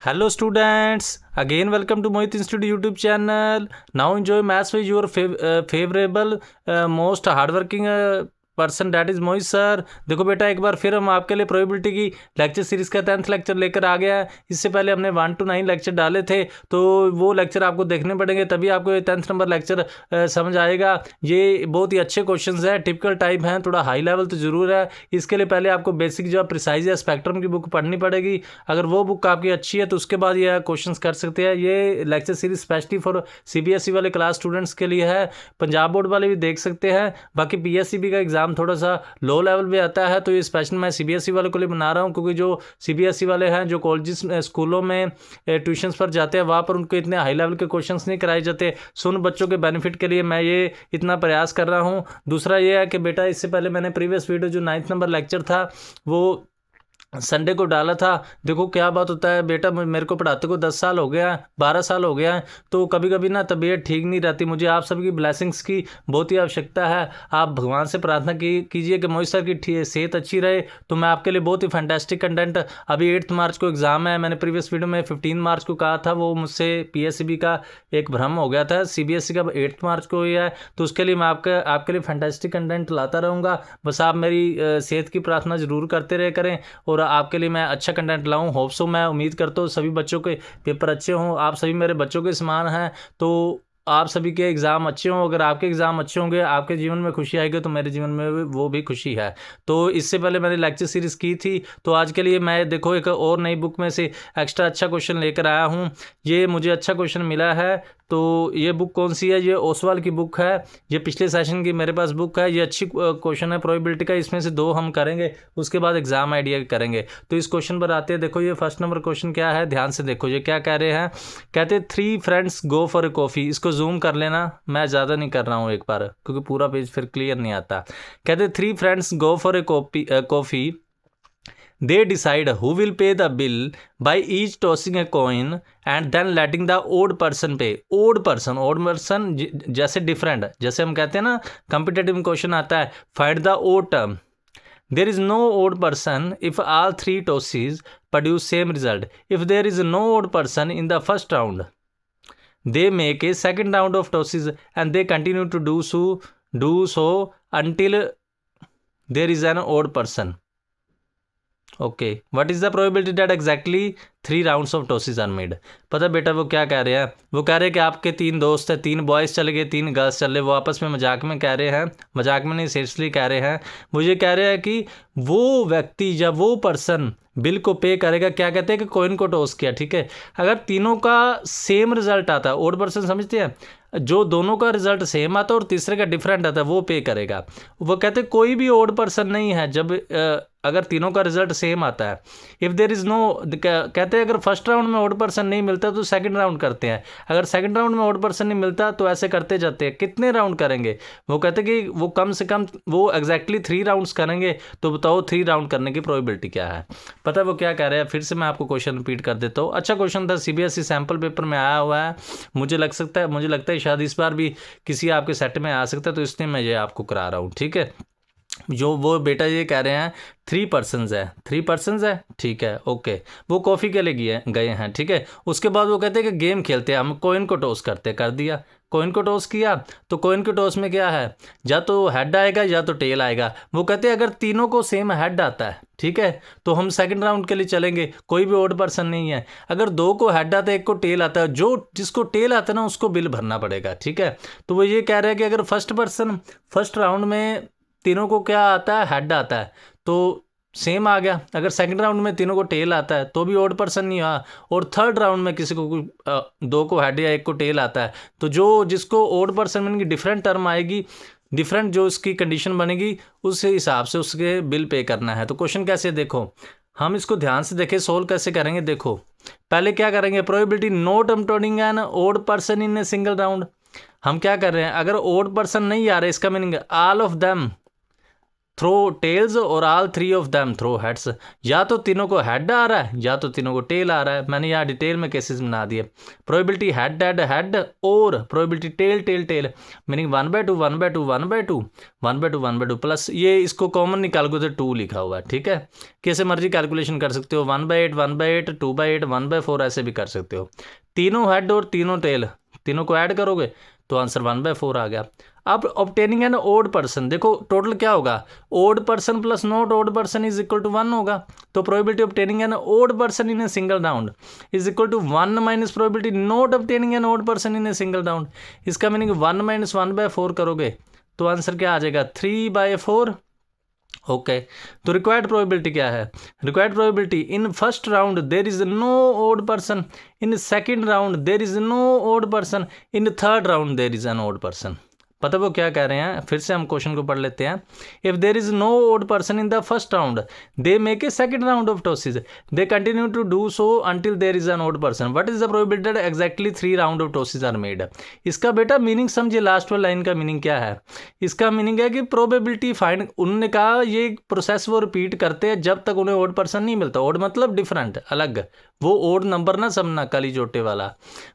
Hello students, again welcome to Mohit Institute YouTube channel. Now enjoy maths with your favorable most hardworking person that is Mohit sir. देखो बेटा, एक बार फिर हम आपके लिए probability की लेक्चर सीरीज का 10th लेक्चर लेकर आ गया है। इससे पहले हमने 1 to 9 लेक्चर डाले थे, तो वो लेक्चर आपको देखने पड़ेंगे, तभी आपको ये 10th नंबर लेक्चर समझ आएगा। ये बहुत ही अच्छे क्वेश्चंस हैं, टिपिकल टाइप हैं, थोड़ा हाई लेवल तो जरूर है। इसके लिए पहले आपको बेसिक जो प्रिसाइज या स्पेक्ट्रम की बुक पढ़नी पड़ेगी। अगर वो बुक आपकी अच्छी है तो उसके बाद ये क्वेश्चन कर सकते हैं। ये lecture series specially for CBSE वाले क्लास स्टूडेंट्स के लिए है। पंजाब बोर्ड वाले भी देख सकते हैं। बाकी PSCB का एग्जाम थोड़ा सा लो लेवल पे आता है, तो ये स्पेशल मैं CBSE वालों के लिए बना रहा हूँ, क्योंकि जो CBSE वाले हैं, जो कॉलेजेस स्कूलों में ट्यूशन्स पर जाते हैं, वहाँ पर उनको इतने हाई लेवल के क्वेश्चंस नहीं कराए जाते। सो उन बच्चों के बेनिफिट के लिए मैं ये इतना प्रयास कर रहा हूँ। दूसरा ये है कि बेटा, इससे पहले मैंने प्रीवियस वीडियो जो 9th नंबर लेक्चर था वो संडे को डाला था। देखो क्या बात होता है बेटा, मेरे को पढ़ाते को 10 साल हो गया है, 12 साल हो गया है, तो कभी कभी ना तबीयत ठीक नहीं रहती। मुझे आप सबकी ब्लेसिंग्स की बहुत ही आवश्यकता है। आप भगवान से प्रार्थना कीजिए कि मोहित सर की सेहत अच्छी रहे, तो मैं आपके लिए बहुत ही फैंटास्टिक कंटेंट। अभी 8 मार्च को एग्ज़ाम है। मैंने प्रीवियस वीडियो में 15 मार्च को कहा था, वो मुझसे PSCB का एक भ्रम हो गया था। CBSE का 8 मार्च को ही है, तो उसके लिए मैं आपके लिए फैंटास्टिक कंटेंट लाता रहूँगा। बस आप मेरी सेहत की प्रार्थना ज़रूर करते रहे करें, और आपके लिए मैं अच्छा कंटेंट लाऊं। होप सो, मैं उम्मीद करता हूँ सभी बच्चों के पेपर अच्छे हों। आप सभी मेरे बच्चों के समान हैं, तो आप सभी के एग्ज़ाम अच्छे हों। अगर आपके एग्ज़ाम अच्छे होंगे, आपके जीवन में खुशी आएगी, तो मेरे जीवन में वो भी खुशी है। तो इससे पहले मैंने लेक्चर सीरीज़ की थी, तो आज के लिए मैं देखो एक और नई बुक में से एक्स्ट्रा अच्छा क्वेश्चन लेकर आया हूँ। ये मुझे अच्छा क्वेश्चन मिला है। तो ये बुक कौन सी है? ये ओसवाल की बुक है। ये पिछले सेशन की मेरे पास बुक है। ये अच्छी क्वेश्चन है प्रोबेबिलिटी का। इसमें से 2 हम करेंगे, उसके बाद एग्जाम आइडिया करेंगे। तो इस क्वेश्चन पर आते हैं। देखो ये फर्स्ट नंबर क्वेश्चन क्या है, ध्यान से देखो। ये क्या कह रहे हैं? कहते 3 friends go for a coffee. इसको जूम कर लेना, मैं ज़्यादा नहीं कर रहा हूँ एक बार, क्योंकि पूरा पेज फिर क्लियर नहीं आता। कहते 3 friends go for a coffee. They decide who will pay the bill by each tossing a coin and then letting the odd person pay. odd person जैसे डिफरेंट, जैसे हम कहते हैं ना, कॉम्पिटेटिव क्वेश्चन आता है find the odd term. There is no odd person if all 3 tosses produce same result. If there is no odd person in the first round, they make a second round of tosses and they continue to do so until there is an odd person. Okay, what is the probability that exactly 3 rounds of tosses are made? पता बेटा वो क्या कह रहे हैं? वो कह रहे हैं कि आपके 3 दोस्त हैं, 3 बॉयज़ चले गए, 3 गर्ल्स चले। वो आपस में मजाक में कह रहे हैं, मजाक में नहीं सीरियसली कह रहे हैं। मुझे कह रहे हैं कि वो व्यक्ति या वो पर्सन बिल को पे करेगा। क्या कहते हैं कि कॉइन को टॉस किया, ठीक है। अगर तीनों का सेम रिजल्ट आता है, ओड पर्सन समझते हैं, जो दोनों का रिजल्ट सेम आता है और तीसरे का डिफरेंट आता है, वो पे करेगा। वो कहते हैं कोई भी ओड पर्सन नहीं है जब अगर तीनों का रिजल्ट सेम आता है। इफ़ देर इज़ नो, कहते हैं अगर फर्स्ट राउंड में ओड पर्सन नहीं मिलता तो सेकंड राउंड करते हैं। अगर सेकंड राउंड में ओड पर्सन नहीं मिलता तो ऐसे करते जाते हैं। कितने राउंड करेंगे? वो कहते हैं कि वो कम से कम वो एग्जैक्टली 3 राउंड्स करेंगे। तो बताओ 3 राउंड करने की प्रोबेबिलिटी क्या है? पता है वो क्या कह रहे हैं? फिर से मैं आपको क्वेश्चन रिपीट कर देता हूँ। अच्छा क्वेश्चन था, CBSE सैम्पल पेपर में आया हुआ है। मुझे लगता है शायद इस बार भी किसी आपके सेट में आ सकता है, तो इसलिए मैं ये आपको करा रहा हूँ, ठीक है। जो वो बेटा ये कह रहे हैं 3 पर्सनस है, ठीक है, ओके। वो कॉफ़ी के लिए गए हैं, ठीक है। उसके बाद वो कहते हैं कि गेम खेलते हैं, हम कॉइन को टॉस कर दिया। कॉइन को टॉस किया, तो कॉइन के टॉस में क्या है, या तो हेड आएगा या तो टेल आएगा। वो कहते हैं अगर तीनों को सेम हेड आता है, ठीक है, तो हम सेकंड राउंड के लिए चलेंगे, कोई भी ओड पर्सन नहीं है। अगर 2 को हेड आता है, 1 को टेल आता है, जिसको टेल आता है ना उसको बिल भरना पड़ेगा, ठीक है। तो वो ये कह रहे हैं कि अगर फर्स्ट राउंड में तीनों को क्या आता है, हेड आता है, तो सेम आ गया। अगर सेकंड राउंड में तीनों को टेल आता है तो भी ओड पर्सन नहीं हुआ, और थर्ड राउंड में किसी को 2 को हेड या 1 को टेल आता है, तो जिसको ओड पर्सन में डिफरेंट टर्म आएगी, डिफरेंट जो उसकी कंडीशन बनेगी, उस हिसाब से उसके बिल पे करना है। तो क्वेश्चन कैसे, देखो हम इसको ध्यान से देखें, सोल्व कैसे करेंगे। देखो पहले क्या करेंगे, probability not obtaining an odd person in a single round. हम क्या कर रहे हैं, अगर ओड पर्सन नहीं आ रहे, इसका meaning all of them throw tails और all three of them throw heads, या तो तीनों को हेड आ रहा है या तो तीनों को टेल आ रहा है। मैंने यहाँ डिटेल में केसेस बना दिए। प्रोबेबिलिटी हेड हेड हेड और probability tail tail tail, meaning 1/2 1/2 1/2 1/2 1/2 plus ये इसको कॉमन निकाल को तो 2 लिखा हुआ है, ठीक है। कैसे मर्जी कैलकुलेशन कर सकते हो, 1/8 1/8 2/8 1/4 ऐसे भी कर सकते हो। तीनों हेड और तीनों टेल, तीनों को ऐड करोगे तो आंसर 1/4 आ गया। अब ऑब्टेनिंग एन ओड पर्सन, देखो टोटल क्या होगा, odd person plus not odd person is equal to 1 होगा। तो probability obtaining an odd person in a single round is equal to 1 minus probability not obtaining an odd person in a single round. इसका meaning 1 minus 1/4 करोगे तो answer क्या आ जाएगा, 3/4। Okay, तो required probability क्या है, required probability in first round there is no odd person, in second round there is no odd person, in third round there is an odd person. पता वो क्या कह रहे हैं, फिर से हम क्वेश्चन को पढ़ लेते हैं। If there is no odd person in the first round they make a second round of tosses, they continue to do so until there is an odd person, what is the probability that exactly 3 round of tosses are made. इसका बेटा meaning समझिए, last वाली line का meaning क्या है। इसका meaning है कि प्रोबेबिलिटी फाइंड, उन्होंने कहा ये प्रोसेस वो रिपीट करते हैं जब तक उन्हें ओड पर्सन नहीं मिलता। ओड मतलब डिफरेंट, अलग, वो ओड नंबर ना समझना काली जोटे वाला।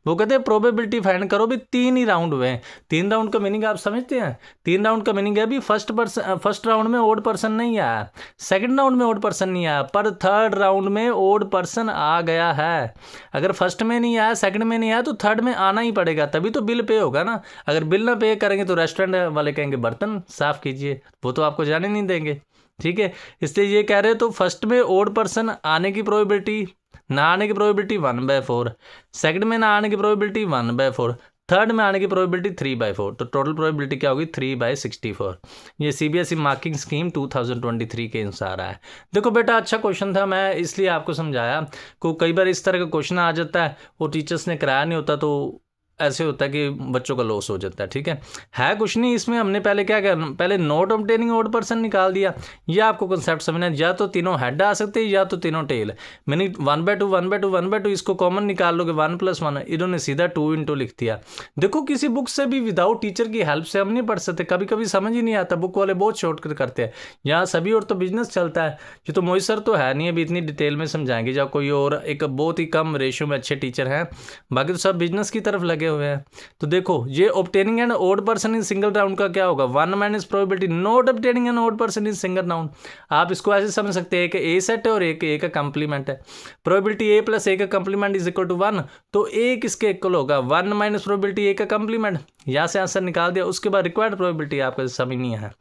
वो कहते हैं प्रोबेबिलिटी फाइंड करो भी 3 ही राउंड हुए हैं। 3 राउंड का मीनिंग आप समझते हैं, 3 राउंड का मीनिंग है भी फर्स्ट राउंड में ओड पर्सन नहीं आया, सेकंड राउंड में ओड पर्सन नहीं आया, पर थर्ड राउंड में ओड पर्सन आ गया है। अगर फर्स्ट में नहीं आया, सेकंड में नहीं आया, तो थर्ड में आना ही पड़ेगा, तभी तो बिल पे होगा ना। अगर बिल ना पे करेंगे तो रेस्टोरेंट वाले कहेंगे बर्तन साफ कीजिए, वो तो आपको जाने नहीं देंगे, ठीक है। इसलिए ये कह रहे हैं तो फर्स्ट में ओड पर्सन आने की प्रोबेबिलिटी, ना आने की प्रोबेबिलिटी 1/4, सेकंड में ना आने की प्रोबेबिलिटी 1/4, थर्ड में आने की प्रोबेबिलिटी 3/4, तो टोटल प्रोबेबिलिटी क्या होगी 3/64। ये सीबीएसई मार्किंग स्कीम 2023 के अनुसार है। देखो बेटा अच्छा क्वेश्चन था, मैं इसलिए आपको समझाया को कई बार इस तरह का क्वेश्चन आ जाता है, वो टीचर्स ने कराया नहीं होता तो ऐसे होता है कि बच्चों का लॉस हो जाता है, ठीक है कुछ नहीं इसमें। हमने पहले क्या किया, पहले नॉट ऑब्टेनिंग ओड पर्सन निकाल दिया। ये आपको कंसेप्ट समझना है, या तो तीनों हेड आ सकते हैं या तो तीनों टेल, मैंने 1/2 1/2 1/2 इसको कॉमन निकाल लोगे 1 + 1, इन्होंने सीधा 2 × लिख दिया। देखो किसी बुक से भी विदाउट टीचर की हेल्प से हम नहीं पढ़ सकते, कभी कभी समझ ही नहीं आता, बुक वाले बहुत शॉर्टकट करते हैं। यहाँ सभी और तो बिजनेस चलता है, ये तो मोहित सर तो है नहीं अभी इतनी डिटेल में समझाएंगे, या कोई और एक बहुत ही कम रेशियो में अच्छे टीचर हैं, बाकी तो सब बिजनेस की तरफ लगे हुए हैं। तो देखो ये obtaining an odd person in single round का क्या होगा, 1 minus probability not obtaining an odd person in single round. आप इसको ऐसे समझ सकते हैं कि ए सेट है और एक ए का कंप्लीमेंट है, प्रोबेबिलिटी ए प्लस ए का कंप्लीमेंट इज इक्वल टू 1, तो ए किसके इक्वल होगा 1 माइनस प्रोबेबिलिटी ए का कंप्लीमेंट। यहाँ से आंसर निकाल दिया। उसके बाद रिक्वायर्ड प्रोबेबिलिटी आपको समझनी है,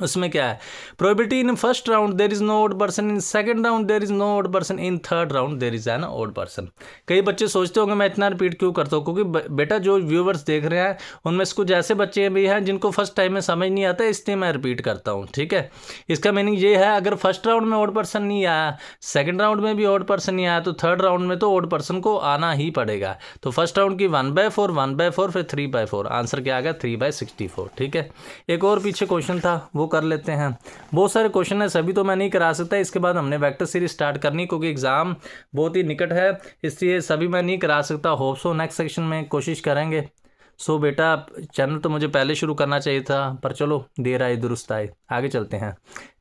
उसमें क्या है, probability in first round there is no odd person, in second round there is no odd person, in third round there is an odd person. कई बच्चे सोचते होंगे मैं इतना रिपीट क्यों करता हूँ, क्योंकि बेटा जो व्यूवर्स देख रहे हैं उनमें से कुछ ऐसे बच्चे भी हैं जिनको फर्स्ट टाइम में समझ नहीं आता, इसलिए मैं रिपीट करता हूँ, ठीक है। इसका मीनिंग ये है, अगर फर्स्ट राउंड में ओड पर्सन नहीं आया, सेकेंड राउंड में भी ओड पर्सन नहीं आया, तो थर्ड राउंड में तो ओड पर्सन को आना ही पड़ेगा। तो फर्स्ट राउंड की 1/4 1/4 फिर 3/4, आंसर क्या आ गया 3/64, ठीक है। एक और पीछे क्वेश्चन था वो कर लेते हैं। बहुत सारे क्वेश्चन है, सभी तो मैं नहीं करा सकता, इसके बाद हमने वेक्टर सीरीज स्टार्ट करनी क्योंकि एग्जाम बहुत ही निकट है, इसलिए सभी मैं नहीं करा सकता। होप सो नेक्स्ट सेक्शन में कोशिश करेंगे। सो बेटा चैनल तो मुझे पहले शुरू करना चाहिए था, पर चलो देर आए दुरुस्त आए, आगे चलते हैं।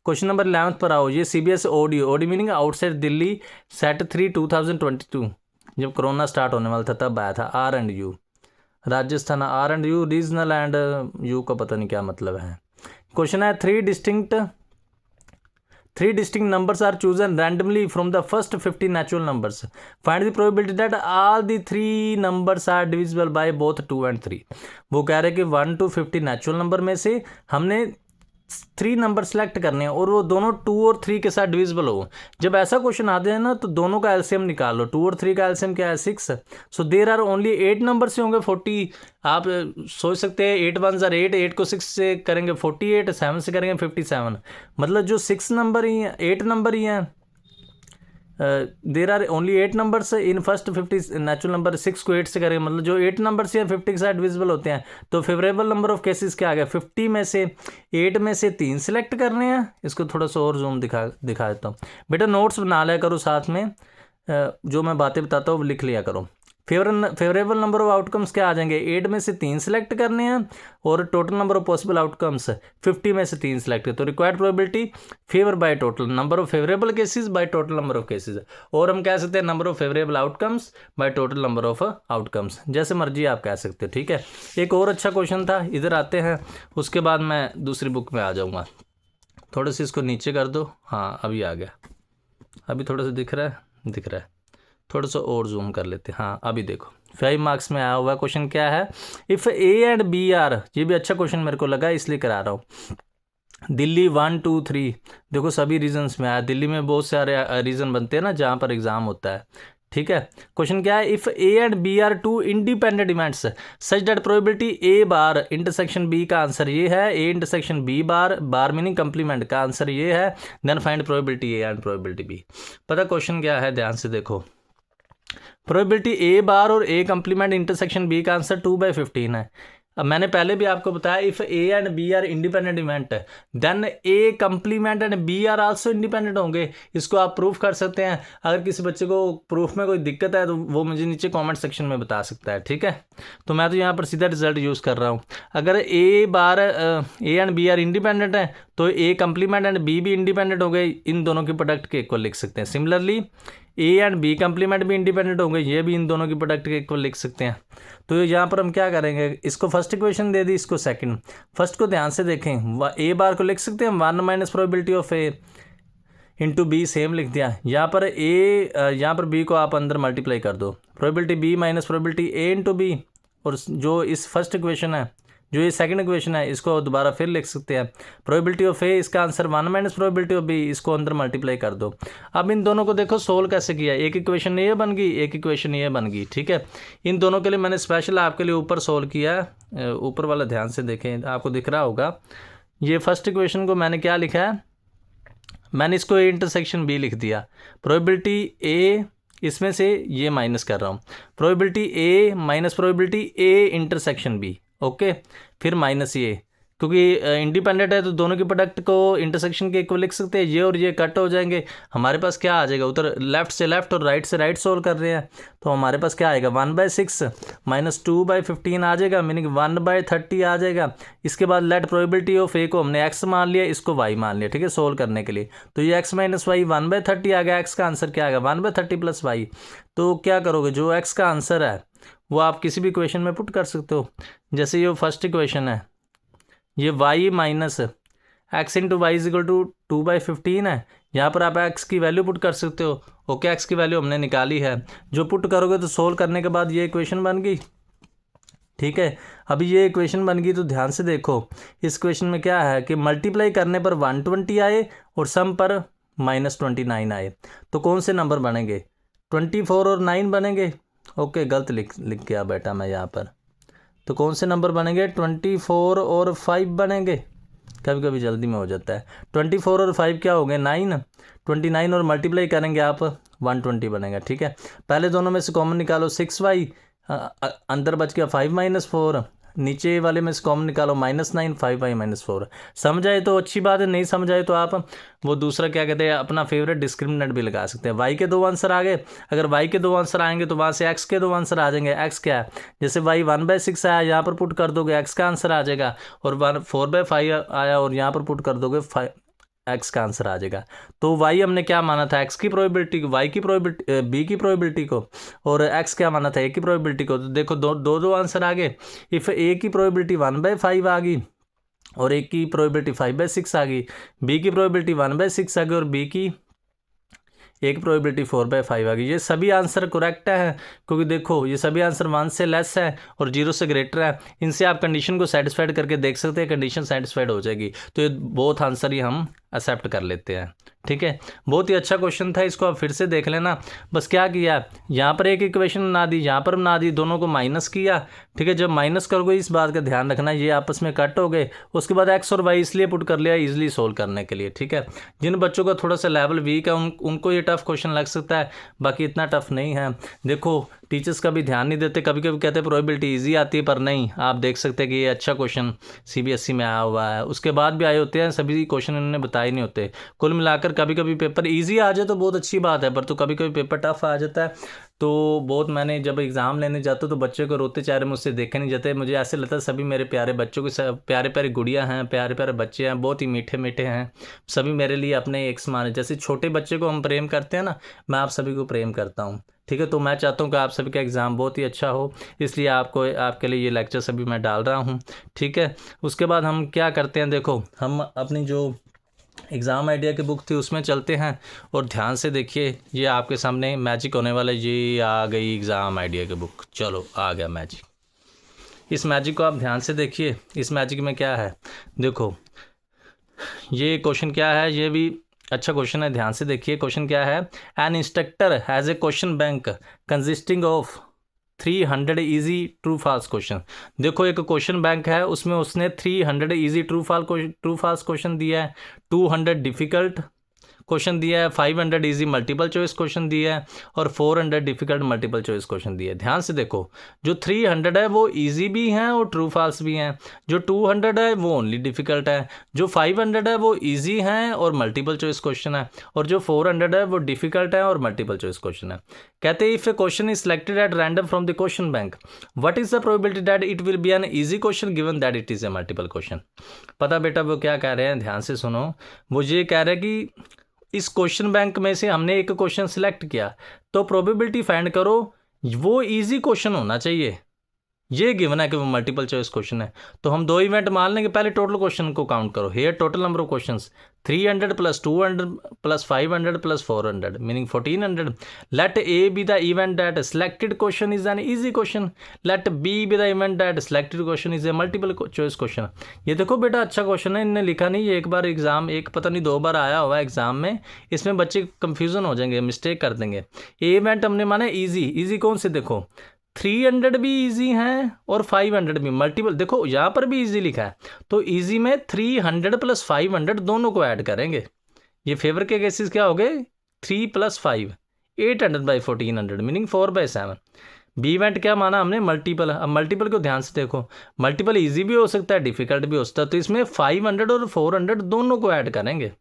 क्वेश्चन नंबर 11 पर आओ। ये CBSE OD meaning outside Delhi set 3 2022, जब कोरोना स्टार्ट होने वाला था तब आया था। R&U Rajasthan, R&U regional and you का पता नहीं क्या मतलब है। क्वेश्चन है three distinct numbers are chosen randomly from the first 50 natural numbers. Find the probability that all the 3 numbers are divisible by both 2 and 3. वो कह रहे हैं कि 1 to 50 नेचुरल नंबर में से हमने 3 नंबर सेलेक्ट करने हैं और वो दोनों 2 और 3 के साथ डिविजिबल हो। जब ऐसा क्वेश्चन आते हैं ना तो दोनों का एलसीएम निकाल लो। 2 और 3 का एलसीएम क्या है 6, so there are only 8 number से होंगे 40। आप सोच सकते हैं 8 1 ज़ार 8, 8 को 6 से करेंगे 48, 7 से करेंगे 57, मतलब जो 6 नंबर ही हैं 8 नंबर ही हैं। There are only 8 numbers in first 50 natural number. 6 को 8 से करेंगे, मतलब जो 8 नंबर्स या 50 के साथ डिविजिबल होते हैं। तो फेवरेबल नंबर ऑफ केसेस क्या आ गया, 50 में से 8 में से 3 सिलेक्ट करने हैं। इसको थोड़ा सा और जूम दिखा देता हूँ। बेटा नोट्स बना लिया करो, साथ में जो मैं बातें बताता हूँ वो लिख लिया करो। फेवरेबल नंबर ऑफ आउटकम्स क्या आ जाएंगे, 8 में से 3 सेलेक्ट करने हैं और total number of possible outcomes 50 में से 3 सेलेक्ट है, तो required probability favour by total number of favourable cases by total number of cases, और हम कह सकते हैं number of favourable outcomes by total number of outcomes, जैसे मर्जी आप कह सकते हो। ठीक है, एक और अच्छा क्वेश्चन था, इधर आते हैं, उसके बाद मैं दूसरी बुक में आ जाऊँगा। थोड़ा सा इसको नीचे कर दो, हाँ अभी आ गया, अभी थोड़ा सा दिख रहा है, थोड़ा सा और जूम कर लेते हैं। हाँ अभी देखो 5 मार्क्स में आया हुआ क्वेश्चन क्या है, if A and B are, ये भी अच्छा क्वेश्चन मेरे को लगा इसलिए करा रहा हूँ। दिल्ली 1 2 3, देखो सभी रीजन्स में आया, दिल्ली में बहुत सारे रीजन बनते हैं ना जहाँ पर एग्जाम होता है। ठीक है, क्वेश्चन क्या है, if A and B are two independent events such that probability A bar intersection B का आंसर ये है, A intersection B bar, bar meaning complement का आंसर ये है, then find probability A and probability B. पता question क्या है, ध्यान से देखो, प्रोबेबिलिटी ए बार और ए कंप्लीमेंट इंटरसेक्शन बी का आंसर 2/15 है। अब मैंने पहले भी आपको बताया, if A and B are independent event then A complement and B are also independent होंगे। इसको आप प्रूफ कर सकते हैं। अगर किसी बच्चे को प्रूफ में कोई दिक्कत है तो वो मुझे नीचे कमेंट सेक्शन में बता सकता है। ठीक है, तो मैं तो यहाँ पर सीधा रिजल्ट यूज़ कर रहा हूँ। अगर A and B are independent है तो ए कंप्लीमेंट एंड बी भी इंडिपेंडेंट हो गए, इन दोनों के प्रोडक्ट के इक्वल लिख सकते हैं। Similarly A and B complement भी इंडिपेंडेंट होंगे, ये भी इन दोनों की प्रोडक्ट के इक्वल लिख सकते हैं। तो यहाँ पर हम क्या करेंगे, इसको फर्स्ट इक्वेशन दे दी, इसको सेकंड। फर्स्ट को ध्यान से देखें, ए बार को लिख सकते हैं 1 minus probability of A into B, same लिख दिया। यहाँ पर बी को आप अंदर मल्टीप्लाई कर दो, probability B minus probability A into B, और जो इस फर्स्ट इक्वेशन है, जो ये सेकंड इक्वेशन है, इसको दोबारा फिर लिख सकते हैं। प्रोबेबिलिटी ऑफ ए, इसका answer 1 minus probability of B, इसको अंदर मल्टीप्लाई कर दो। अब इन दोनों को देखो सोल्व कैसे किया, एक इक्वेशन ये बन गई, एक इक्वेशन ये बन गई। ठीक है, इन दोनों के लिए मैंने स्पेशल आपके लिए ऊपर सोल्व किया है, ऊपर वाला ध्यान से देखें, आपको दिख रहा होगा। ये फर्स्ट इक्वेशन को मैंने क्या लिखा है, मैंने इसको ए इंटरसेक्शन बी लिख दिया। प्रोबेबिलिटी ए, इसमें से ये माइनस कर रहा हूँ, probability A minus probability A intersection B, okay, फिर माइनस ये, क्योंकि इंडिपेंडेंट है तो दोनों के प्रोडक्ट को इंटरसेक्शन के इक्वल लिख सकते हैं। ये और ये कट हो जाएंगे, हमारे पास क्या आ जाएगा, उधर लेफ्ट से लेफ्ट और राइट से राइट सोल्व कर रहे हैं, तो हमारे पास क्या आएगा, 1/6 माइनस 2/15 आ जाएगा, मीनिंग 1/30 आ जाएगा। इसके बाद लेट प्रोबेबिलिटी ऑफ ए को हमने x मान लिया, इसको y मान लिया। ठीक है, सोल्व करने के लिए, तो ये x माइनस वाई 1/30 आ गया, x का आंसर क्या आएगा 1/30 प्लस y। तो क्या करोगे, जो x का आंसर है वो आप किसी भी इक्वेशन में पुट कर सकते हो। जैसे ये फर्स्ट इक्वेशन है, ये y minus x into y is equal to 2/15 है, यहाँ पर आप x की वैल्यू पुट कर सकते हो। ओके, x की वैल्यू हमने निकाली है, जो पुट करोगे तो सोल्व करने के बाद ये इक्वेशन बन गई। ठीक है, अभी ये इक्वेशन बन गई, तो ध्यान से देखो, इस इक्वेशन में क्या है कि मल्टीप्लाई करने पर 120 आए और सम पर -29 आए, तो कौन से नंबर बनेंगे, 24 और 9 बनेंगे। ओके, गलत लिख गया बेटा मैं यहाँ पर, तो कौन से नंबर बनेंगे, 24 और 5 बनेंगे। कभी कभी जल्दी में हो जाता है। 24 और 5 क्या हो गए, 9, 29 और मल्टीप्लाई करेंगे आप 120 बनेगा। ठीक है, पहले दोनों में से कॉमन निकालो, 6y, अंदर बच गया 5 - 4, नीचे वाले में से कॉमन निकालो -9, 5y - 4। समझ आए तो अच्छी बात है, नहीं समझ आए तो आप वो दूसरा क्या कहते हैं, अपना फेवरेट डिस्क्रिमिनेंट भी लगा सकते हैं। y के 2 आंसर आ गए, अगर y के 2 आंसर आएंगे तो वहाँ से x के 2 आंसर आ जाएंगे। x क्या है, जैसे y 1/6 आया, यहाँ पर पुट कर दोगे x का आंसर आ जाएगा, और 4/5 आया और यहाँ पर पुट कर दोगे x का आंसर आ जाएगा। तो y हमने क्या माना था, x की प्रोबेबिलिटी को, y की प्रोबेबिलिटी, b की प्रोबेबिलिटी को, और x क्या माना था, a की प्रोबेबिलिटी को। तो देखो दो आंसर आ गए। इफ़ a की प्रोबेबिलिटी 1/5 आ गई और a की प्रोबेबिलिटी 5/6 आ गई, b की प्रोबेबिलिटी 1/6 आ गई और b की एक प्रोबेबिलिटी 4/5 आ गई। ये सभी आंसर करेक्ट है, क्योंकि देखो ये सभी आंसर 1 से लेस है और 0 से ग्रेटर है। इनसे आप कंडीशन को सेटिस्फाइड करके देख सकते हैं, कंडीशन सेटिस्फाइड हो जाएगी तो ये बोथ आंसर ही हम एक्सेप्ट कर लेते हैं। ठीक है, बहुत ही अच्छा क्वेश्चन था, इसको आप फिर से देख लेना। बस क्या किया, यहाँ पर एक इक्वेशन बना दी, यहाँ पर बना दी, दोनों को माइनस किया। ठीक है, जब माइनस करोगे इस बात का ध्यान रखना, ये आपस में कट हो गए। उसके बाद x और y इसलिए पुट कर लिया इजीली सोल्व करने के लिए। ठीक है, जिन बच्चों का थोड़ा सा लेवल वीक है उनको ये टफ क्वेश्चन लग सकता है, बाकी इतना टफ नहीं है। देखो टीचर्स का भी ध्यान नहीं देते, कभी कभी कहते हैं प्रोबेबिलिटी ईजी आती है, पर नहीं, आप देख सकते हैं कि ये अच्छा क्वेश्चन CBSE में आया हुआ है। उसके बाद भी आए होते हैं, सभी क्वेश्चन इन्होंने बताए नहीं होते। कुल मिलाकर कभी कभी पेपर ईजी आ जाए तो बहुत अच्छी बात है, पर तो कभी कभी पेपर टफ आ जाता है तो बहुत, मैंने जब एग्ज़ाम लेने जाता हूँ तो बच्चों को रोते चेहरे मुझसे देखे नहीं जाते। मुझे ऐसे लगता है सभी मेरे प्यारे बच्चों के, प्यारे प्यारे गुड़िया हैं, प्यारे प्यारे बच्चे हैं, बहुत ही मीठे मीठे हैं, सभी मेरे लिए अपने एक समान है। जैसे छोटे बच्चे को हम प्रेम करते हैं ना, मैं आप सभी को प्रेम करता हूँ, ठीक है। तो मैं चाहता हूँ कि आप सभी का एग्ज़ाम बहुत ही अच्छा हो, इसलिए आपके लिए ये लेक्चर सभी मैं डाल रहा हूँ, ठीक है। उसके बाद हम क्या करते हैं, देखो हम अपनी जो एग्ज़ाम आइडिया की बुक थी उसमें चलते हैं और ध्यान से देखिए, ये आपके सामने मैजिक होने वाला है। ये आ गई एग्ज़ाम आइडिया की बुक, चलो आ गया मैजिक। इस मैजिक को आप ध्यान से देखिए, इस मैजिक में क्या है, देखो ये क्वेश्चन क्या है, ये भी अच्छा क्वेश्चन है, ध्यान से देखिए। क्वेश्चन क्या है, an instructor has a question bank consisting of 300 easy true false question. देखो एक क्वेश्चन बैंक है, उसमें उसने 300 इजी ट्रू फॉल्स क्वेश्चन दिया है, 200 डिफ़िकल्ट क्वेश्चन दिया है, 500 इजी मल्टीपल चॉइस क्वेश्चन दिया है और 400 डिफ़िकल्ट मल्टीपल चॉइस क्वेश्चन दिया है। ध्यान से देखो, जो 300 है वो इजी भी हैं और ट्रू फॉल्स भी हैं, जो 200 है वो ओनली डिफ़िकल्ट है, जो 500 है वो इजी हैं और मल्टीपल चॉइस क्वेश्चन है, और जो 400 है वो डिफ़िकल्ट है और मल्टीपल चॉइस क्वेश्चन है। कहते हैं if A question is selected at random from the question bank, what is the probability that it will be an easy question given that it is a multiple question. पता बेटा वो क्या कह रहे हैं, ध्यान से सुनो। वो ये कह रहे हैं कि इस क्वेश्चन बैंक में से हमने एक क्वेश्चन सिलेक्ट किया, तो प्रोबेबिलिटी फाइंड करो वो इजी क्वेश्चन होना चाहिए। ये गिवन है कि वो मल्टीपल चॉइस क्वेश्चन है, तो हम दो इवेंट मान लेंगे। पहले टोटल क्वेश्चन को काउंट करो, here total number of questions 300 plus 200 plus 500 plus 400 meaning 1400। Let A B the event that selected question is an easy question, let B be the event that selected question is a multiple choice question. ये देखो बेटा अच्छा question है, इनने लिखा नहीं, ये एक बार एग्जाम, एक पता नहीं 2 बार आया हुआ है एग्जाम में, इसमें बच्चे कंफ्यूजन हो जाएंगे, मिस्टेक कर देंगे। ए इवेंट हमने माने ईजी, ईजी कौन से, देखो 300 भी इजी हैं और 500 भी मल्टीपल, देखो यहाँ पर भी इजी लिखा है, तो इजी में 300 प्लस 500 दोनों को ऐड करेंगे। ये फेवर के केसेस क्या हो गए, 3 plus 5 800 by 1400 meaning 4/7। B event क्या माना हमने, मल्टीपल। अब मल्टीपल को ध्यान से देखो, मल्टीपल इजी भी हो सकता है, डिफिकल्ट भी हो सकता है, तो इसमें 500 और 400 दोनों को ऐड करेंगे,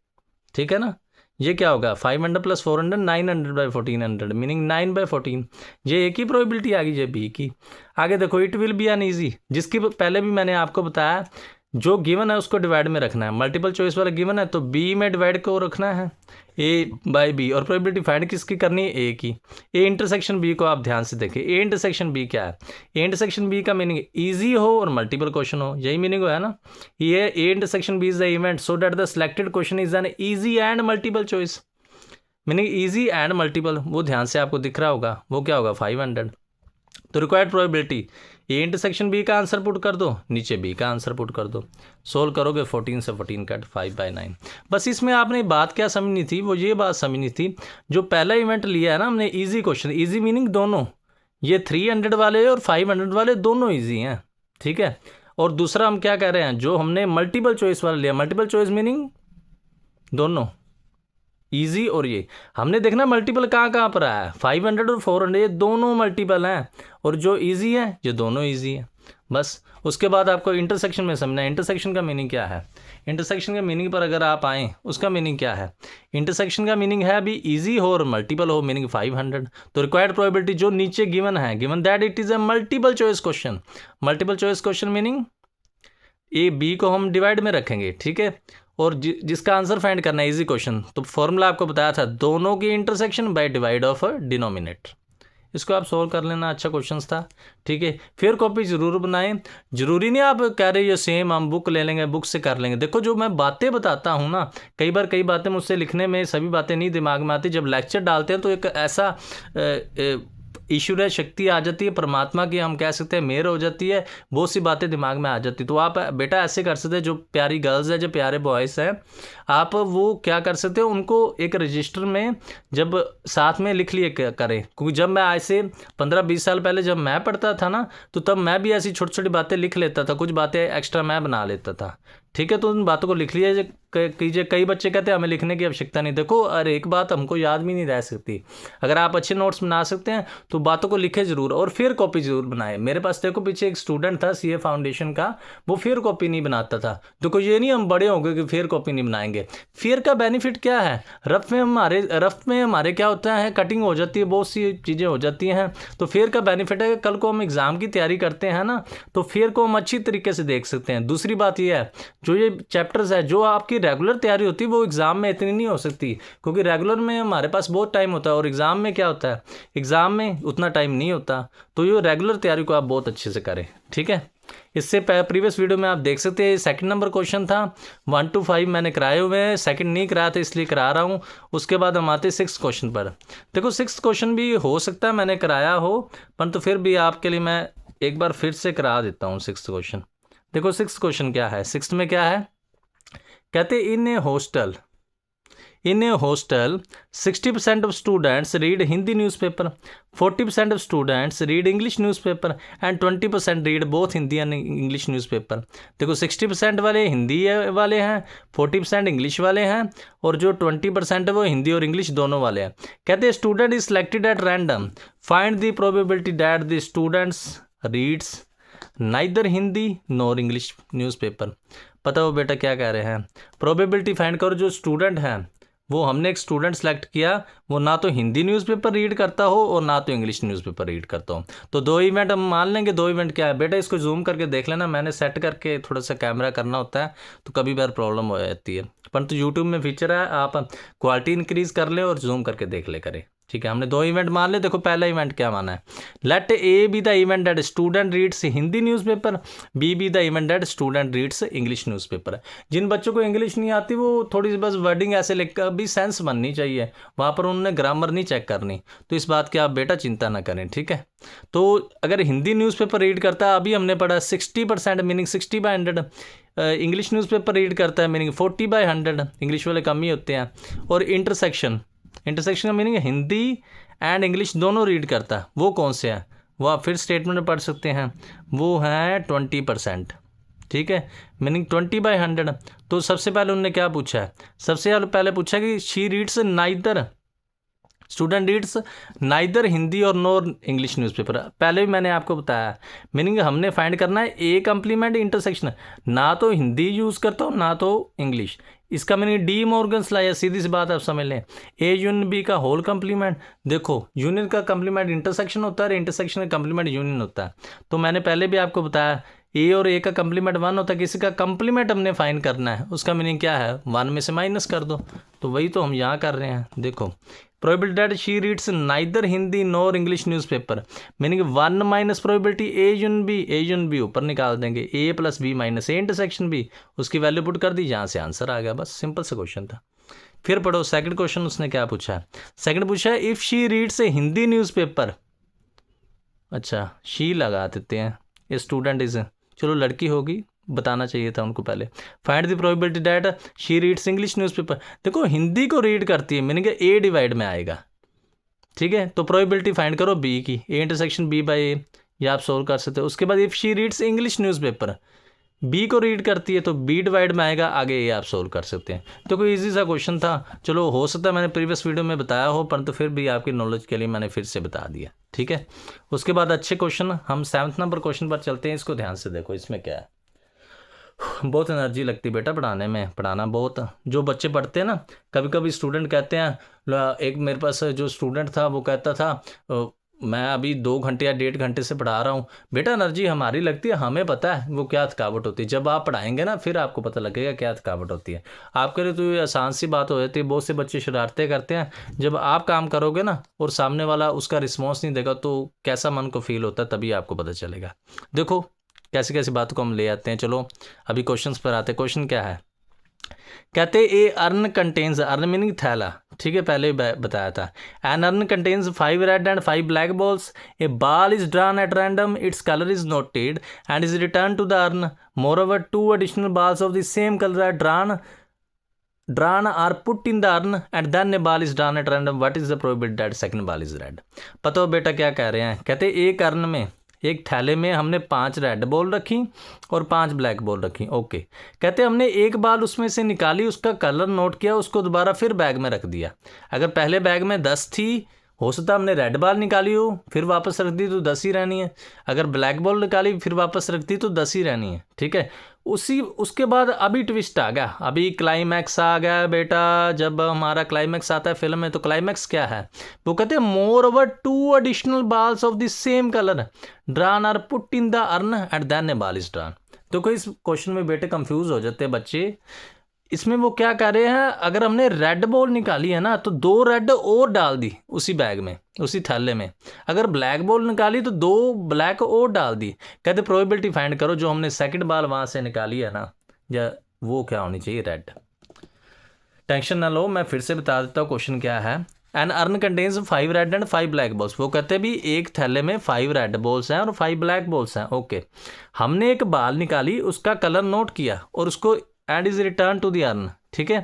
ठीक है ना। ये क्या होगा, 500 प्लस 400 900 बाई 1400 मीनिंग 9/14। ये एक ही प्रोबेबिलिटी आ गई, ये बी की। आगे देखो, it will be an easy, जिसकी पहले भी मैंने आपको बताया, जो गिवन है उसको डिवाइड में रखना है। मल्टीपल चॉइस वाला गिवन है तो बी में डिवाइड को रखना है, ए बाई बी, और प्रोबेबिलिटी फाइंड किसकी करनी है, ए की। ए इंटरसेक्शन बी को आप ध्यान से देखें, ए इंटरसेक्शन बी क्या है, ए इंटरसेक्शन बी का मीनिंग इजी हो और मल्टीपल क्वेश्चन हो, यही मीनिंग है ना। ये A intersection B is the event so that the selected question is an easy and multiple choice, meaning easy and multiple. वो ध्यान से आपको दिख रहा होगा, वो क्या होगा 500। तो required probability, A intersection B का आंसर पुट कर दो, नीचे बी का आंसर पुट कर दो, सोल्व करोगे 14 से 14 कट 5/9। बस इसमें आपने बात क्या समझनी थी, वो ये बात समझनी थी, जो पहला इवेंट लिया है ना हमने इजी क्वेश्चन, इजी मीनिंग दोनों, ये 300 वाले और 500 वाले दोनों इजी हैं, ठीक है। और दूसरा हम क्या कह रहे हैं, जो हमने मल्टीपल चॉइस वाला लिया, मल्टीपल चॉइस मीनिंग दोनों इजी, और ये हमने देखना मल्टीपल कहाँ पर आया है, 500 और 400 ये दोनों मल्टीपल हैं, और जो इजी है ये दोनों इजी हैं, बस। उसके बाद आपको इंटरसेक्शन में समझना है, इंटरसेक्शन का मीनिंग क्या है। इंटरसेक्शन के मीनिंग पर अगर आप आएँ, उसका मीनिंग क्या है, इंटरसेक्शन का मीनिंग है अभी इजी हो और मल्टीपल हो, मीनिंग 500। तो रिक्वायर्ड प्रोबेबिलिटी जो नीचे गिवन है, given that it is a multiple choice question, multiple choice question meaning A B को हम डिवाइड में रखेंगे, ठीक है, और जिसका आंसर फाइंड करना है इजी क्वेश्चन, तो फॉर्मूला आपको बताया था, दोनों की intersection by divide of denominator. इसको आप सोल्व कर लेना, अच्छा क्वेश्चन था, ठीक है। फिर कॉपी जरूर बनाएं, जरूरी नहीं आप कह रहे ये सेम हम बुक ले लेंगे, बुक से कर लेंगे। देखो जो मैं बातें बताता हूँ ना, कई बार कई बातें मुझसे लिखने में सभी बातें नहीं दिमाग में आती, जब लेक्चर डालते हैं तो एक ऐसा ईश्वरीय शक्ति आ जाती है, परमात्मा की हम कह सकते हैं मेहर हो जाती है, बहुत सी बातें दिमाग में आ जाती। तो आप बेटा ऐसे कर सकते हैं, जो प्यारी गर्ल्स है, जो प्यारे बॉयज़ हैं, आप वो क्या कर सकते हो, उनको एक रजिस्टर में जब साथ में लिख लिए करें, क्योंकि जब मैं आज से 15-20 साल पहले जब मैं पढ़ता था ना, तो तब मैं भी ऐसी छोटी छोटी बातें लिख लेता था, कुछ बातें एक्स्ट्रा मैं बना लेता था, ठीक है, तो उन बातों को लिख लीजिए कीजिए। कई बच्चे कहते हैं हमें लिखने की आवश्यकता नहीं। देखो, अरे एक बात हमको याद भी नहीं रह सकती। अगर आप अच्छे नोट्स बना सकते हैं तो बातों को लिखे ज़रूर और फिर कॉपी ज़रूर बनाएं। मेरे पास देखो पीछे एक स्टूडेंट था सीए फाउंडेशन का, वो फिर कॉपी नहीं बनाता था। देखो ये नहीं हम बड़े हो गए कि फिर कॉपी नहीं बनाएंगे। फिर का बेनिफिट क्या है, रफ में हमारे क्या होता है, कटिंग हो जाती है, बहुत सी चीज़ें हो जाती हैं। तो फिर का बेनिफिट है कि कल को हम एग्ज़ाम की तैयारी करते हैं ना, तो फिर को हम अच्छी तरीके से देख सकते हैं। दूसरी बात यह है, जो ये चैप्टर्स है, जो आपकी रेगुलर तैयारी होती है वो एग्ज़ाम में इतनी नहीं हो सकती, क्योंकि रेगुलर में हमारे पास बहुत टाइम होता है और एग्ज़ाम में क्या होता है, एग्ज़ाम में उतना टाइम नहीं होता। तो ये रेगुलर तैयारी को आप बहुत अच्छे से करें, ठीक है। इससे प्रीवियस वीडियो में आप देख सकते हैं, सेकंड नंबर क्वेश्चन था, 1 to 5 मैंने कराए हुए हैं, सेकंड नहीं कराया था इसलिए करा रहा हूँ। उसके बाद हम आते 6th क्वेश्चन पर। देखो 6th क्वेश्चन भी हो सकता है मैंने कराया हो, परंतु फिर भी आपके लिए मैं एक बार फिर से करा देता हूँ 6th क्वेश्चन। देखो 6th क्वेश्चन क्या है, 6th में क्या है, कहते in a hostel 60% of students read Hindi newspaper, 40% of students read English newspaper and 20% read both Hindi and English newspaper. देखो 60% वाले हिंदी वाले हैं, 40% इंग्लिश वाले हैं और जो 20% है वो हिंदी और इंग्लिश दोनों वाले हैं। कहते हैं student is selected at random, find the probability that the students reads neither Hindi nor English newspaper. पता हो बेटा क्या कह रहे हैं, प्रोबेबिलिटी फाइंड करो। जो स्टूडेंट है वो हमने एक स्टूडेंट सेलेक्ट किया, वो ना तो हिंदी न्यूज़पेपर रीड करता हो और ना तो इंग्लिश न्यूज़पेपर रीड करता हो। तो दो इवेंट हम मान लेंगे। दो इवेंट क्या है बेटा, इसको जूम करके देख लेना, मैंने सेट करके थोड़ा सा कैमरा करना होता है तो कभी बार प्रॉब्लम हो जाती है, परंतु यूट्यूब में फीचर है, आप क्वालिटी इंक्रीज कर ले और जूम करके देख ले करें, ठीक है। हमने दो इवेंट मान ले। देखो पहला इवेंट क्या माना है, let A B the event that student reads Hindi newspaper, B the event that student reads English newspaper. जिन बच्चों को इंग्लिश नहीं आती वो थोड़ी सी बस वर्डिंग ऐसे लिख कर भी सेंस बननी चाहिए, वहाँ पर उन्होंने ग्रामर नहीं चेक करनी। तो इस बात की आप बेटा चिंता ना करें, ठीक है। तो अगर हिंदी न्यूज़पेपर रीड करता है, अभी हमने पढ़ा 60% मीनिंग 60/100, इंग्लिश न्यूज़पेपर रीड करता है मीनिंग 40/100, इंग्लिश वाले कम ही होते हैं। और इंटरसेक्शन का मीनिंग हिंदी एंड इंग्लिश दोनों रीड करता है, वो कौन से हैं, वो आप फिर स्टेटमेंट में पढ़ सकते हैं, वो है 20%, ठीक है, मीनिंग 20/100। तो सबसे पहले उन्होंने क्या पूछा है, सबसे पहले पूछा कि she reads neither, student reads neither Hindi और नॉर इंग्लिश न्यूज़पेपर। पहले भी मैंने आपको बताया, मीनिंग हमने फाइंड करना है ए कंप्लीमेंट इंटरसेक्शन, ना तो हिंदी यूज़ करता हो ना तो इंग्लिश। इसका मीनिंग डी मॉर्गन्स लॉ है, सीधी सी बात आप समझ लें। ए यूनियन बी का होल कंप्लीमेंट, देखो यूनियन का कंप्लीमेंट इंटरसेक्शन होता है, इंटरसेक्शन का कंप्लीमेंट यूनियन होता है। तो मैंने पहले भी आपको बताया ए और ए का कंप्लीमेंट 1 होता है, किसी का कंप्लीमेंट हमने फाइंड करना है, उसका मीनिंग क्या है, 1 में से माइनस कर दो। तो वही तो हम यहाँ कर रहे हैं। देखो probability that she reads neither Hindi nor English newspaper, meaning 1 minus probability A union B ऊपर निकाल देंगे, A plus B minus A intersection B, उसकी वैल्यू पुट कर दी, यहाँ से आंसर आ गया, बस सिंपल सा क्वेश्चन था। फिर पढ़ो सेकंड क्वेश्चन, उसने क्या पूछा है, सेकंड पूछा है if she reads A Hindi newspaper, अच्छा शी लगा देते हैं, ये स्टूडेंट इज, चलो लड़की होगी, बताना चाहिए था उनको पहले। Find the probability that she reads English newspaper, देखो हिंदी को रीड करती है, मीनिंग ए डिवाइड में आएगा, ठीक है। तो प्रोबेबिलिटी फाइंड करो बी की, A intersection B by A, ये आप सोल्व कर सकते हो। उसके बाद if she reads English newspaper, B को रीड करती है तो बी डिवाइड में आएगा, आगे ये आप सोल्व कर सकते हैं। तो कोई इजी सा क्वेश्चन था, चलो हो सकता है मैंने प्रीवियस वीडियो में बताया हो, परंतु फिर भी आपकी नॉलेज के लिए मैंने फिर से बता दिया, ठीक है। उसके बाद अच्छे क्वेश्चन, हम 7th नंबर क्वेश्चन पर चलते हैं। इसको ध्यान से देखो, इसमें क्या है, बहुत एनर्जी लगती है बेटा पढ़ाने में, पढ़ाना बहुत, जो बच्चे पढ़ते हैं ना, कभी कभी स्टूडेंट कहते हैं, एक मेरे पास जो स्टूडेंट था वो कहता था मैं अभी 2 घंटे या 1.5 घंटे से पढ़ा रहा हूँ। बेटा एनर्जी हमारी लगती है, हमें पता है वो क्या थकावट होती है, जब आप पढ़ाएंगे ना फिर आपको पता लगेगा क्या थकावट होती है। आपके लिए तो ये आसान सी बात हो जाती है, बहुत से बच्चे शरारतें करते हैं, जब आप काम करोगे ना और सामने वाला उसका रिस्पॉन्स नहीं देगा तो कैसा मन को फील होता है, तभी आपको पता चलेगा। देखो कैसी कैसी बातों को हम ले आते हैं। चलो अभी क्वेश्चंस पर आते हैं। क्वेश्चन क्या है, कहते a urn contains, urn meaning थैला, ठीक है, पहले ही बताया था। An urn contains 5 red and 5 black balls, a ball is drawn at random, its colour is noted and is return to the urn, moreover 2 additional balls of the same color are drawn are put in the urn and then a ball is drawn at random, what is the probability that second ball is red। पता हो बेटा क्या कह रहे हैं, कहते एक earn में एक थैले में हमने 5 रेड बॉल रखी और 5 ब्लैक बॉल रखी। ओके, कहते हमने एक बाल उसमें से निकाली, उसका कलर नोट किया, उसको दोबारा फिर बैग में रख दिया। अगर पहले बैग में 10 थी, हो सकता हमने रेड बॉल निकाली हो फिर वापस रख दी तो 10 ही रहनी है। अगर ब्लैक बॉल निकाली फिर वापस रख दी तो 10 ही रहनी है। ठीक है, उसके बाद अभी ट्विस्ट आ गया, अभी क्लाइमैक्स आ गया बेटा। जब हमारा क्लाइमैक्स आता है फिल्म में तो क्लाइमैक्स क्या है, वो कहते हैं moreover 2 additional balls of the same colour drawn are put in the urn at then a ball is drawn. तो कोई इस क्वेश्चन में बेटे कंफ्यूज हो जाते हैं बच्चे। इसमें वो क्या कर रहे हैं, अगर हमने रेड बॉल निकाली है ना तो 2 रेड और डाल दी उसी बैग में, उसी थैले में। अगर ब्लैक बॉल निकाली तो 2 ब्लैक और डाल दी। कहते प्रोबेबिलिटी फाइंड करो जो हमने सेकंड बॉल वहाँ से निकाली है ना, या वो क्या होनी चाहिए, रेड। टेंशन ना लो, मैं फिर से बता देता हूँ क्वेश्चन क्या है। An urn contains 5 red and 5 black balls. वो कहते हैं भी एक थैले में 5 रेड बॉल्स हैं और 5 ब्लैक बॉल्स हैं। ओके, हमने एक बाल निकाली, उसका कलर नोट किया और उसको and is return to the urn. ठीक है,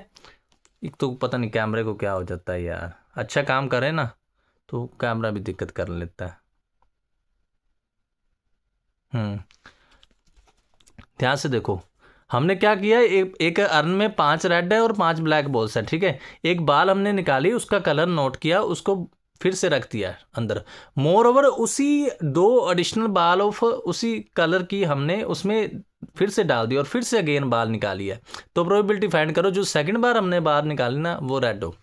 एक तो पता नहीं कैमरे को क्या हो जाता है यार, अच्छा काम करे ना तो कैमरा भी दिक्कत कर लेता है। ध्यान से देखो, हमने क्या किया, एक अर्न में 5 रेड है और 5 ब्लैक बॉल्स है। ठीक है, एक बाल हमने निकाली, उसका कलर नोट किया, उसको फिर से रख दिया अंदर। मोर ओवर उसी 2 एडिशनल बाल ऑफ उसी कलर की हमने उसमें फिर से डाल दी और फिर से अगेन बाल निकाली है। तो प्रोबेबिलिटी फाइंड करो जो सेकंड बार हमने बाल निकाली ना वो रेड हो।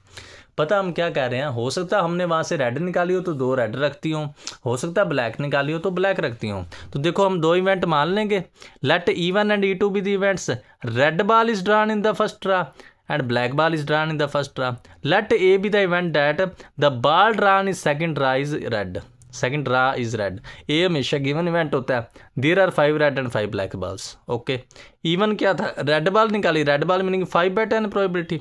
पता हम क्या कह रहे हैं, हो सकता है हमने वहाँ से रेड निकाली हो तो 2 रेड रखती हूँ, हो सकता है ब्लैक निकाली हो तो ब्लैक रखती हूँ। तो देखो हम 2 इवेंट मान लेंगे। Let E1 and E2 be the events. Red ball is drawn in the first draw and black ball is drawn in the first draw. Let A be the event that the ball drawn is second draw is red. Second draw is red. A हमेशा given event होता है। There are 5 red and 5 black balls. Okay. E1 क्या था, red ball निकाली, red ball meaning 5/10 probability.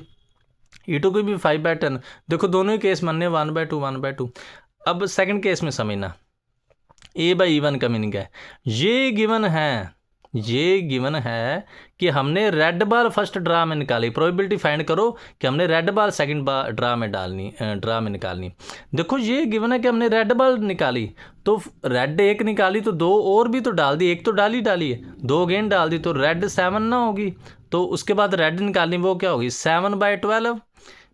E2 की भी 5/10। देखो दोनों ही केस मानने 1/2 1/2। अब सेकंड केस में समझना, A/E1 का मीनिंग है, ये गिवन है कि हमने रेड बॉल फर्स्ट ड्रा में निकाली। प्रोबेबिलिटी फाइंड करो कि हमने रेड बॉल सेकंड ड्रा में निकालनी। देखो ये गिवन है कि हमने रेड बॉल निकाली तो रेड एक निकाली तो 2 और भी तो डाल दी, एक तो डाली है, 2 अगेन डाल दी तो रेड 7 ना होगी। तो उसके बाद रेड निकालनी, वो क्या होगी 7/12।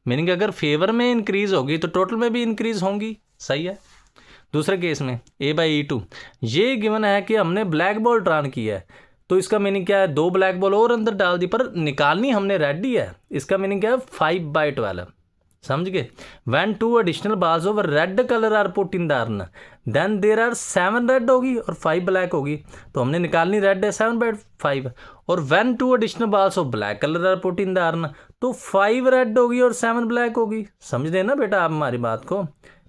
मीनिंग अगर फेवर में इंक्रीज होगी तो टोटल में भी इंक्रीज होंगी। सही है। दूसरे केस में A/E2 ये गिवन है कि हमने ब्लैक बॉल ड्रॉन की है तो इसका मीनिंग क्या है, 2 ब्लैक बॉल और अंदर डाल दी पर निकालनी हमने रेड ही है। इसका मीनिंग क्या है 5/12। समझ गए। When 2 additional balls of red colour are put in the urn then there are 7 red होगी और 5 ब्लैक होगी। तो हमने निकालनी रेड है 7/5। और when 2 additional balls of black colour are put in the urn तो 5 रेड होगी और 7 ब्लैक होगी। समझ रहे ना बेटा आप हमारी बात को।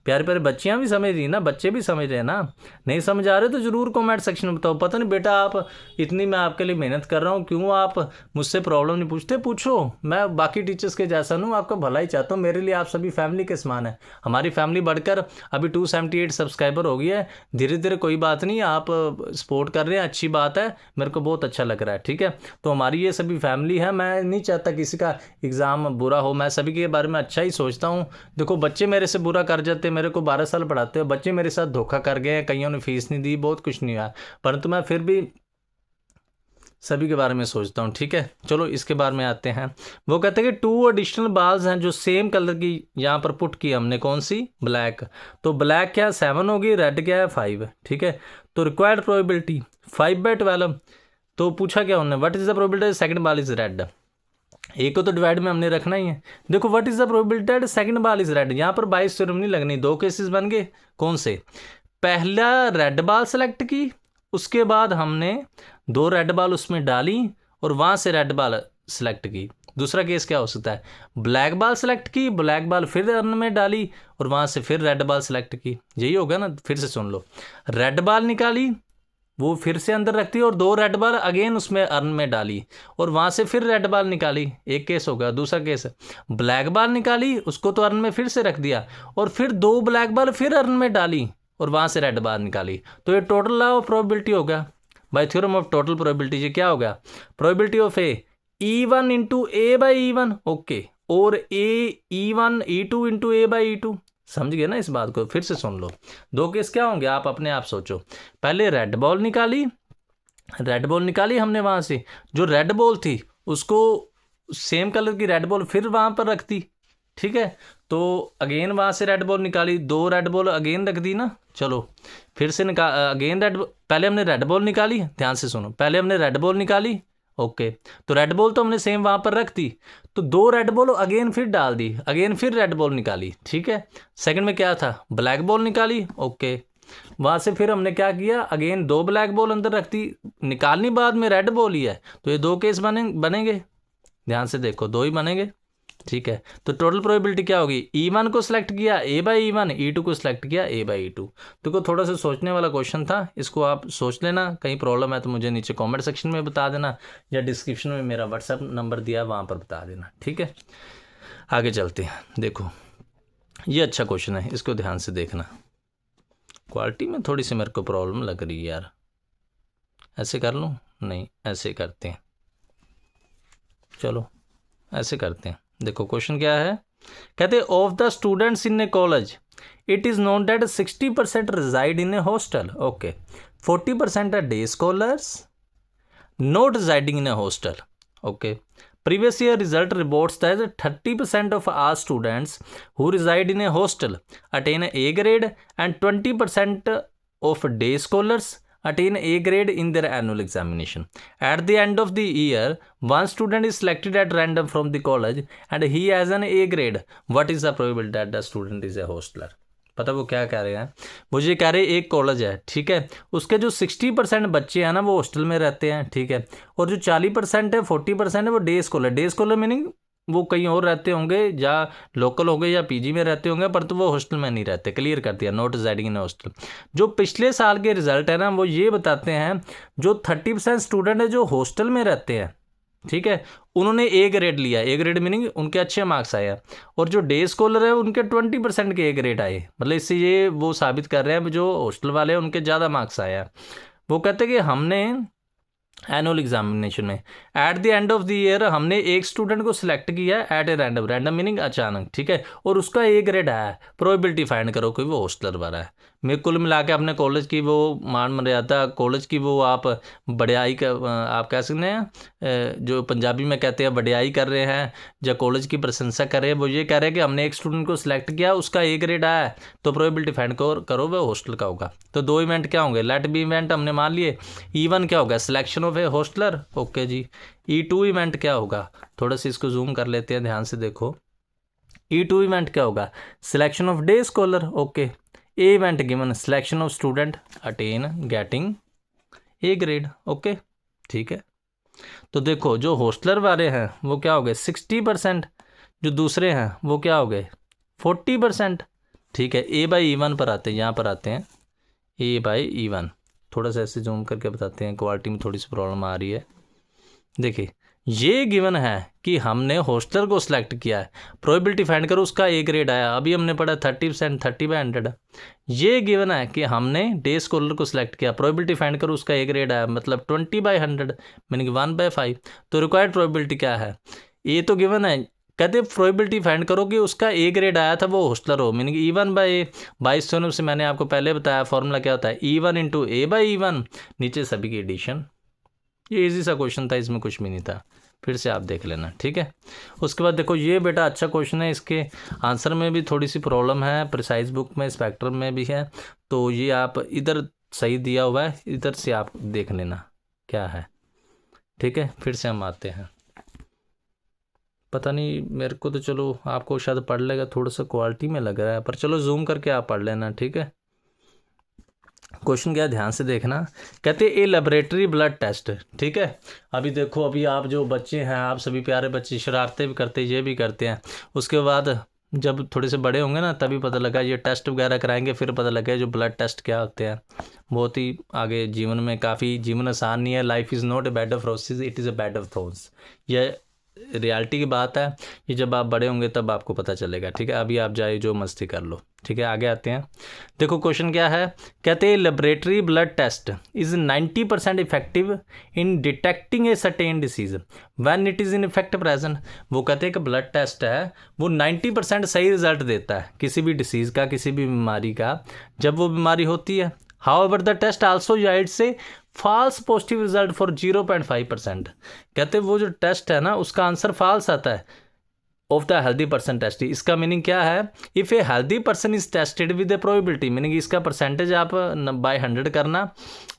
प्यारे प्यारे बच्चियाँ भी समझ रही ना, बच्चे भी समझ रहे हैं ना। नहीं समझ आ रहे तो ज़रूर कमेंट सेक्शन में बताओ। पता नहीं बेटा आप इतनी मैं आपके लिए मेहनत कर रहा हूँ, क्यों आप मुझसे प्रॉब्लम नहीं पूछते। पूछो, मैं बाकी टीचर्स के जैसा नहीं, आपका भला ही चाहता हूँ। मेरे लिए आप सभी फैमिली के समान है। हमारी फैमिली बढ़कर अभी 278 सब्सक्राइबर हो गई है। धीरे धीरे कोई बात नहीं, आप सपोर्ट कर रहे हैं, अच्छी बात है, मेरे को बहुत अच्छा लग रहा है। ठीक है, तो हमारी ये सभी फैमिली है। मैं नहीं चाहता किसी का एग्ज़ाम बुरा हो, मैं सभी के बारे में अच्छा ही सोचता हूँ। देखो बच्चे मेरे से बुरा कर जाते, मेरे को 12 साल पढ़ाते हो, बच्चे मेरे साथ धोखा कर गए हैं, कईयों ने फीस नहीं दी, बहुत कुछ नहीं हुआ, परंतु मैं फिर भी सभी के बारे में सोचता हूँ। ठीक है, चलो इसके बारे में आते हैं। वो कहते हैं कि 2 एडिशनल बाल्स हैं जो सेम कलर की यहाँ पर पुट की हमने, कौन सी, ब्लैक। तो ब्लैक क्या है 7 होगी, रेड क्या है 5। ठीक है, तो रिक्वायर्ड प्रोबेबिलिटी 5/12। तो पूछा क्या उन्होंने, what is the probability second ball is red. एक को तो डिवाइड में हमने रखना ही है। देखो what is the probability second ball is red, यहाँ पर 22 सेरेमनी लगनी। 2 केसेस बन गए, कौन से, पहला रेड बॉल सेलेक्ट की, उसके बाद हमने 2 रेड बॉल उसमें डाली और वहाँ से रेड बॉल सेलेक्ट की। दूसरा केस क्या हो सकता है, ब्लैक बॉल सेलेक्ट की, ब्लैक बॉल फिर अर्न में डाली और वहाँ से फिर रेड बॉल सेलेक्ट की। यही होगा ना, फिर से सुन लो, रेड बॉल निकाली, वो फिर से अंदर रखती और 2 रेड बॉल अगेन उसमें अर्न में डाली और वहाँ से फिर रेड बॉल निकाली। एक केस होगा। दूसरा केस, ब्लैक बॉल निकाली, उसको तो अर्न में फिर से रख दिया और फिर 2 ब्लैक बॉल फिर अर्न में डाली और वहाँ से रेड बॉल निकाली। तो ये टोटल लॉ ऑफ प्रोबेबिलिटी होगा bye theorem of total probability. ये क्या होगा, probability of E1 into A/E1। Okay, और E1 E2 इंटू A/E2। समझ गए ना इस बात को? फिर से सुन लो। 2 केस क्या होंगे आप अपने आप सोचो। पहले रेड बॉल निकाली हमने, वहाँ से जो रेड बॉल थी उसको सेम कलर की रेड बॉल फिर वहाँ पर रख दी, ठीक है। तो अगेन वहाँ से रेड बॉल निकाली, 2 रेड बॉल अगेन रख दी ना। चलो फिर से अगेन पहले हमने रेड बॉल निकाली, ध्यान से सुनो, पहले हमने रेड बॉल निकाली, ओके। तो रेड बॉल तो हमने सेम वहाँ पर रख दी, तो 2 रेड बॉल अगेन फिर डाल दी, अगेन फिर रेड बॉल निकाली, ठीक है। सेकंड में क्या था, ब्लैक बॉल निकाली, ओके। वहाँ से फिर हमने क्या किया, अगेन 2 ब्लैक बॉल अंदर रख दी, निकालनी बाद में रेड बॉल ही है, तो ये 2 केस बनेंगे। ध्यान से देखो, 2 ही बनेंगे, ठीक है। तो टोटल प्रोबेबिलिटी क्या होगी, E1 को सिलेक्ट किया A/E1, E2 को सिलेक्ट किया A/E2। तो थोड़ा सा सोचने वाला क्वेश्चन था, इसको आप सोच लेना। कहीं प्रॉब्लम है तो मुझे नीचे कमेंट सेक्शन में बता देना, या डिस्क्रिप्शन में मेरा व्हाट्सएप नंबर दिया वहाँ पर बता देना, ठीक है। आगे चलते हैं। देखो ये अच्छा क्वेश्चन है, इसको ध्यान से देखना। क्वालिटी में थोड़ी सी मेरे को प्रॉब्लम लग रही है यार, ऐसे कर लूँ? नहीं, ऐसे करते हैं, चलो ऐसे करते हैं। देखो क्वेश्चन क्या है, कहते हैं of the students in A college it is known that 60% reside in a hostel, okay, 40% are day scholars not residing in a hostel, okay. Previous year result reports that 30% of all students who reside in a hostel attain A grade and 20% of day scholars attain A grade in their annual examination. At the end of the year, one student is selected at random from the college and he has an A grade. What is the probability that the student is a hosteler? पता वो क्या कह रहे हैं, मुझे कह रहे एक कॉलेज है, ठीक है, उसके जो 60% बच्चे हैं ना वो हॉस्टल में रहते हैं, ठीक है, और जो 40% है 40% है वो डे स्कॉलर मीनिंग वो कहीं और रहते होंगे, या लोकल होंगे या पीजी में रहते होंगे, पर तो वो हॉस्टल में नहीं रहते। क्लियर कर दिया, नॉट रिजाइडिंग इन हॉस्टल। जो पिछले साल के रिजल्ट है ना वो ये बताते हैं, जो 30% स्टूडेंट है जो हॉस्टल में रहते हैं, ठीक है, उन्होंने ए ग्रेड लिया, ए ग्रेड मीनिंग उनके अच्छे मार्क्स आए, और जो डे स्कॉलर है उनके 20% के ए ग्रेड आए। मतलब इससे ये वो साबित कर रहे हैं जो हॉस्टल वाले हैं उनके ज़्यादा मार्क्स आए हैं। वो कहते हैं कि हमने एनुअल एग्जामिनेशन में at the end of the year हमने एक स्टूडेंट को सिलेक्ट किया एट ए रैंडम मीनिंग अचानक, ठीक है, और उसका ए ग्रेड आया। प्रोबेबिलिटी फाइंड करो कि वो हॉस्टलर वाला है। मैं कुल मिला के अपने कॉलेज की वो मान मर्यादा, कॉलेज की वो आप बढ़ियाई का आप कह सकते हैं, जो पंजाबी में कहते हैं बढ़ियाई कर रहे हैं, या कॉलेज की प्रशंसा कर रहे हैं। वो ये कह रहे हैं कि हमने एक स्टूडेंट को सिलेक्ट किया, उसका ए ग्रेड आया, तो प्रोबेबिलिटी फाइंड करो वो हॉस्टल का होगा। तो 2 इवेंट क्या होंगे, लेट बी इवेंट हमने मान लिए। E1 क्या होगा, selection of a hosteller, okay जी। E2 इवेंट क्या होगा, थोड़ा सा इसको जूम कर लेते हैं, ध्यान से देखो। E2 इवेंट क्या होगा, selection of day scholar, okay. A event given selection of student attain getting A grade, okay, ठीक है। तो देखो जो हॉस्टलर वाले हैं वो क्या हो गए 60%, जो दूसरे हैं वो क्या हो गए 40%, ठीक है। A/E1 पर आते हैं, यहाँ पर आते हैं A/E1, थोड़ा सा ऐसे जूम करके बताते हैं, क्वालिटी में थोड़ी सी प्रॉब्लम आ रही है। देखिए ये गिवन है कि हमने हॉस्टलर को सिलेक्ट किया है, प्रोबेबिलिटी फाइंड करो उसका ए ग्रेड आया। अभी हमने पढ़ा 30%, 30/100। ये गिवन है कि हमने डे स्कॉलर को सिलेक्ट किया, प्रोबेबिलिटी फाइंड करो उसका ए ग्रेड आया, मतलब 20/100 मीनिंग 1/5। तो रिक्वायर्ड प्रोबेबिलिटी क्या है, ये तो गिवन है, कहते प्रोबेबिलिटी फाइंड करो कि उसका ए ग्रेड आया था वो हॉस्टलर हो, मीनिंग E1/A। 22 से मैंने आपको पहले बताया फॉर्मूला क्या होता है, E1 × A/E1, नीचे सभी की एडिशन। ये इजी सा क्वेश्चन था, इसमें कुछ भी नहीं था, फिर से आप देख लेना, ठीक है। उसके बाद देखो ये बेटा अच्छा क्वेश्चन है, इसके आंसर में भी थोड़ी सी प्रॉब्लम है, प्रिसाइज बुक में स्पेक्ट्रम में भी है, तो ये आप इधर सही दिया हुआ है, इधर से आप देख लेना क्या है, ठीक है। फिर से हम आते हैं, पता नहीं मेरे को तो, चलो आपको शायद पढ़ लेगा, थोड़ा सा क्वालिटी में लग रहा है, पर चलो जूम करके आप पढ़ लेना, ठीक है। क्वेश्चन क्या, ध्यान से देखना। कहते हैं ए लेबोरेटरी ब्लड टेस्ट, ठीक है। अभी देखो, अभी आप जो बच्चे हैं, आप सभी प्यारे बच्चे शरारतें भी करते हैं, ये भी करते हैं, उसके बाद जब थोड़े से बड़े होंगे ना तभी पता लगा, ये टेस्ट वगैरह कराएंगे, फिर पता लगा जो ब्लड टेस्ट क्या होते हैं। बहुत ही आगे जीवन में, काफ़ी जीवन आसान नहीं है। Life is not a bed of रोसेस, it is a bed of thorns. ये रियलिटी की बात है, ये जब आप बड़े होंगे तब आपको पता चलेगा, ठीक है। अभी आप जाए जो मस्ती कर लो, ठीक है, आगे आते हैं। देखो क्वेश्चन क्या है, कहते हैं laboratory blood test is 90% effective in detecting a certain disease when it is in effect present. वो कहते हैं कि ब्लड टेस्ट है वो 90% सही रिजल्ट देता है किसी भी डिसीज़ का, किसी भी बीमारी का, जब वो बीमारी होती है। हाउएवर द टेस्ट आल्सो याइड्स से फॉल्स पॉजिटिव रिजल्ट फॉर 0.5%। कहते हैं वो जो टेस्ट है ना उसका आंसर फॉल्स आता है of the healthy person test. इसका मीनिंग क्या है, if a healthy person is tested with a probability, meaning इसका परसेंटेज आप बाय 100 करना।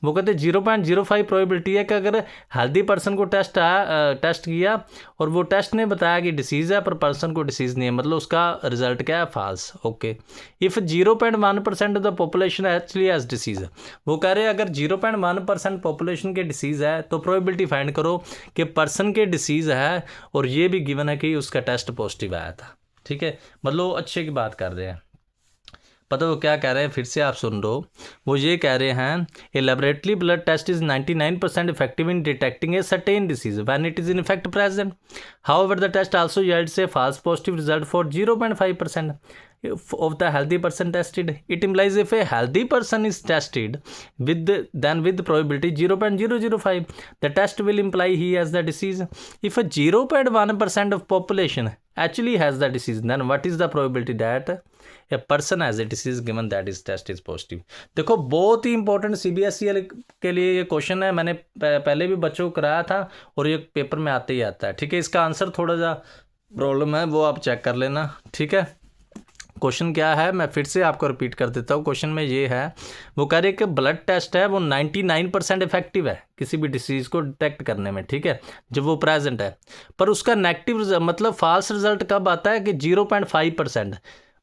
वो कहते हैं 0.05 प्रोबेबिलिटी है कि अगर हेल्दी पर्सन को टेस्ट किया और वो टेस्ट ने बताया कि डिसीज़ है पर पर्सन को डिसीज़ नहीं है, मतलब उसका रिजल्ट क्या है, false. Okay, if 0.1% of the population actually has disease, वो कह रहे हैं अगर 0.1% पॉपुलेशन के डिसीज़ है तो प्रोबेबिलिटी फाइंड करो कि पर्सन के डिसीज़ है और ये भी गिवन है कि उसका टेस्ट पॉजिटिव आया था। ठीक है, मतलब अच्छे की बात कर रहे हैं। पता वो क्या कह रहे हैं, फिर से आप सुन लो। वो ये कह रहे हैं a laboratory blood test is 99% effective in detecting a certain disease when it is in effect present. However the test also yields a false positive result for 0.5% of the healthy person tested. It implies if a healthy person is tested with probability 0.005, the test will imply he has the disease. If a 0.1% of population actually has the disease, then what is the probability that a person has a disease given that his test is positive? देखो बहुत ही important CBSE के लिए ये question है, मैंने पहले भी बच्चों को कराया था और ये पेपर में आते ही आता है। ठीक है, इसका आंसर थोड़ा सा प्रॉब्लम है, वो आप चेक कर लेना। ठीक है, क्वेश्चन क्या है मैं फिर से आपको रिपीट कर देता हूँ। क्वेश्चन में ये है, वो कह रहे हैं कि ब्लड टेस्ट है वो 99% इफेक्टिव है किसी भी डिसीज़ को डिटेक्ट करने में। ठीक है, जब वो प्रेजेंट है, पर उसका नेगेटिव मतलब फॉल्स रिजल्ट कब आता है कि 0.5%,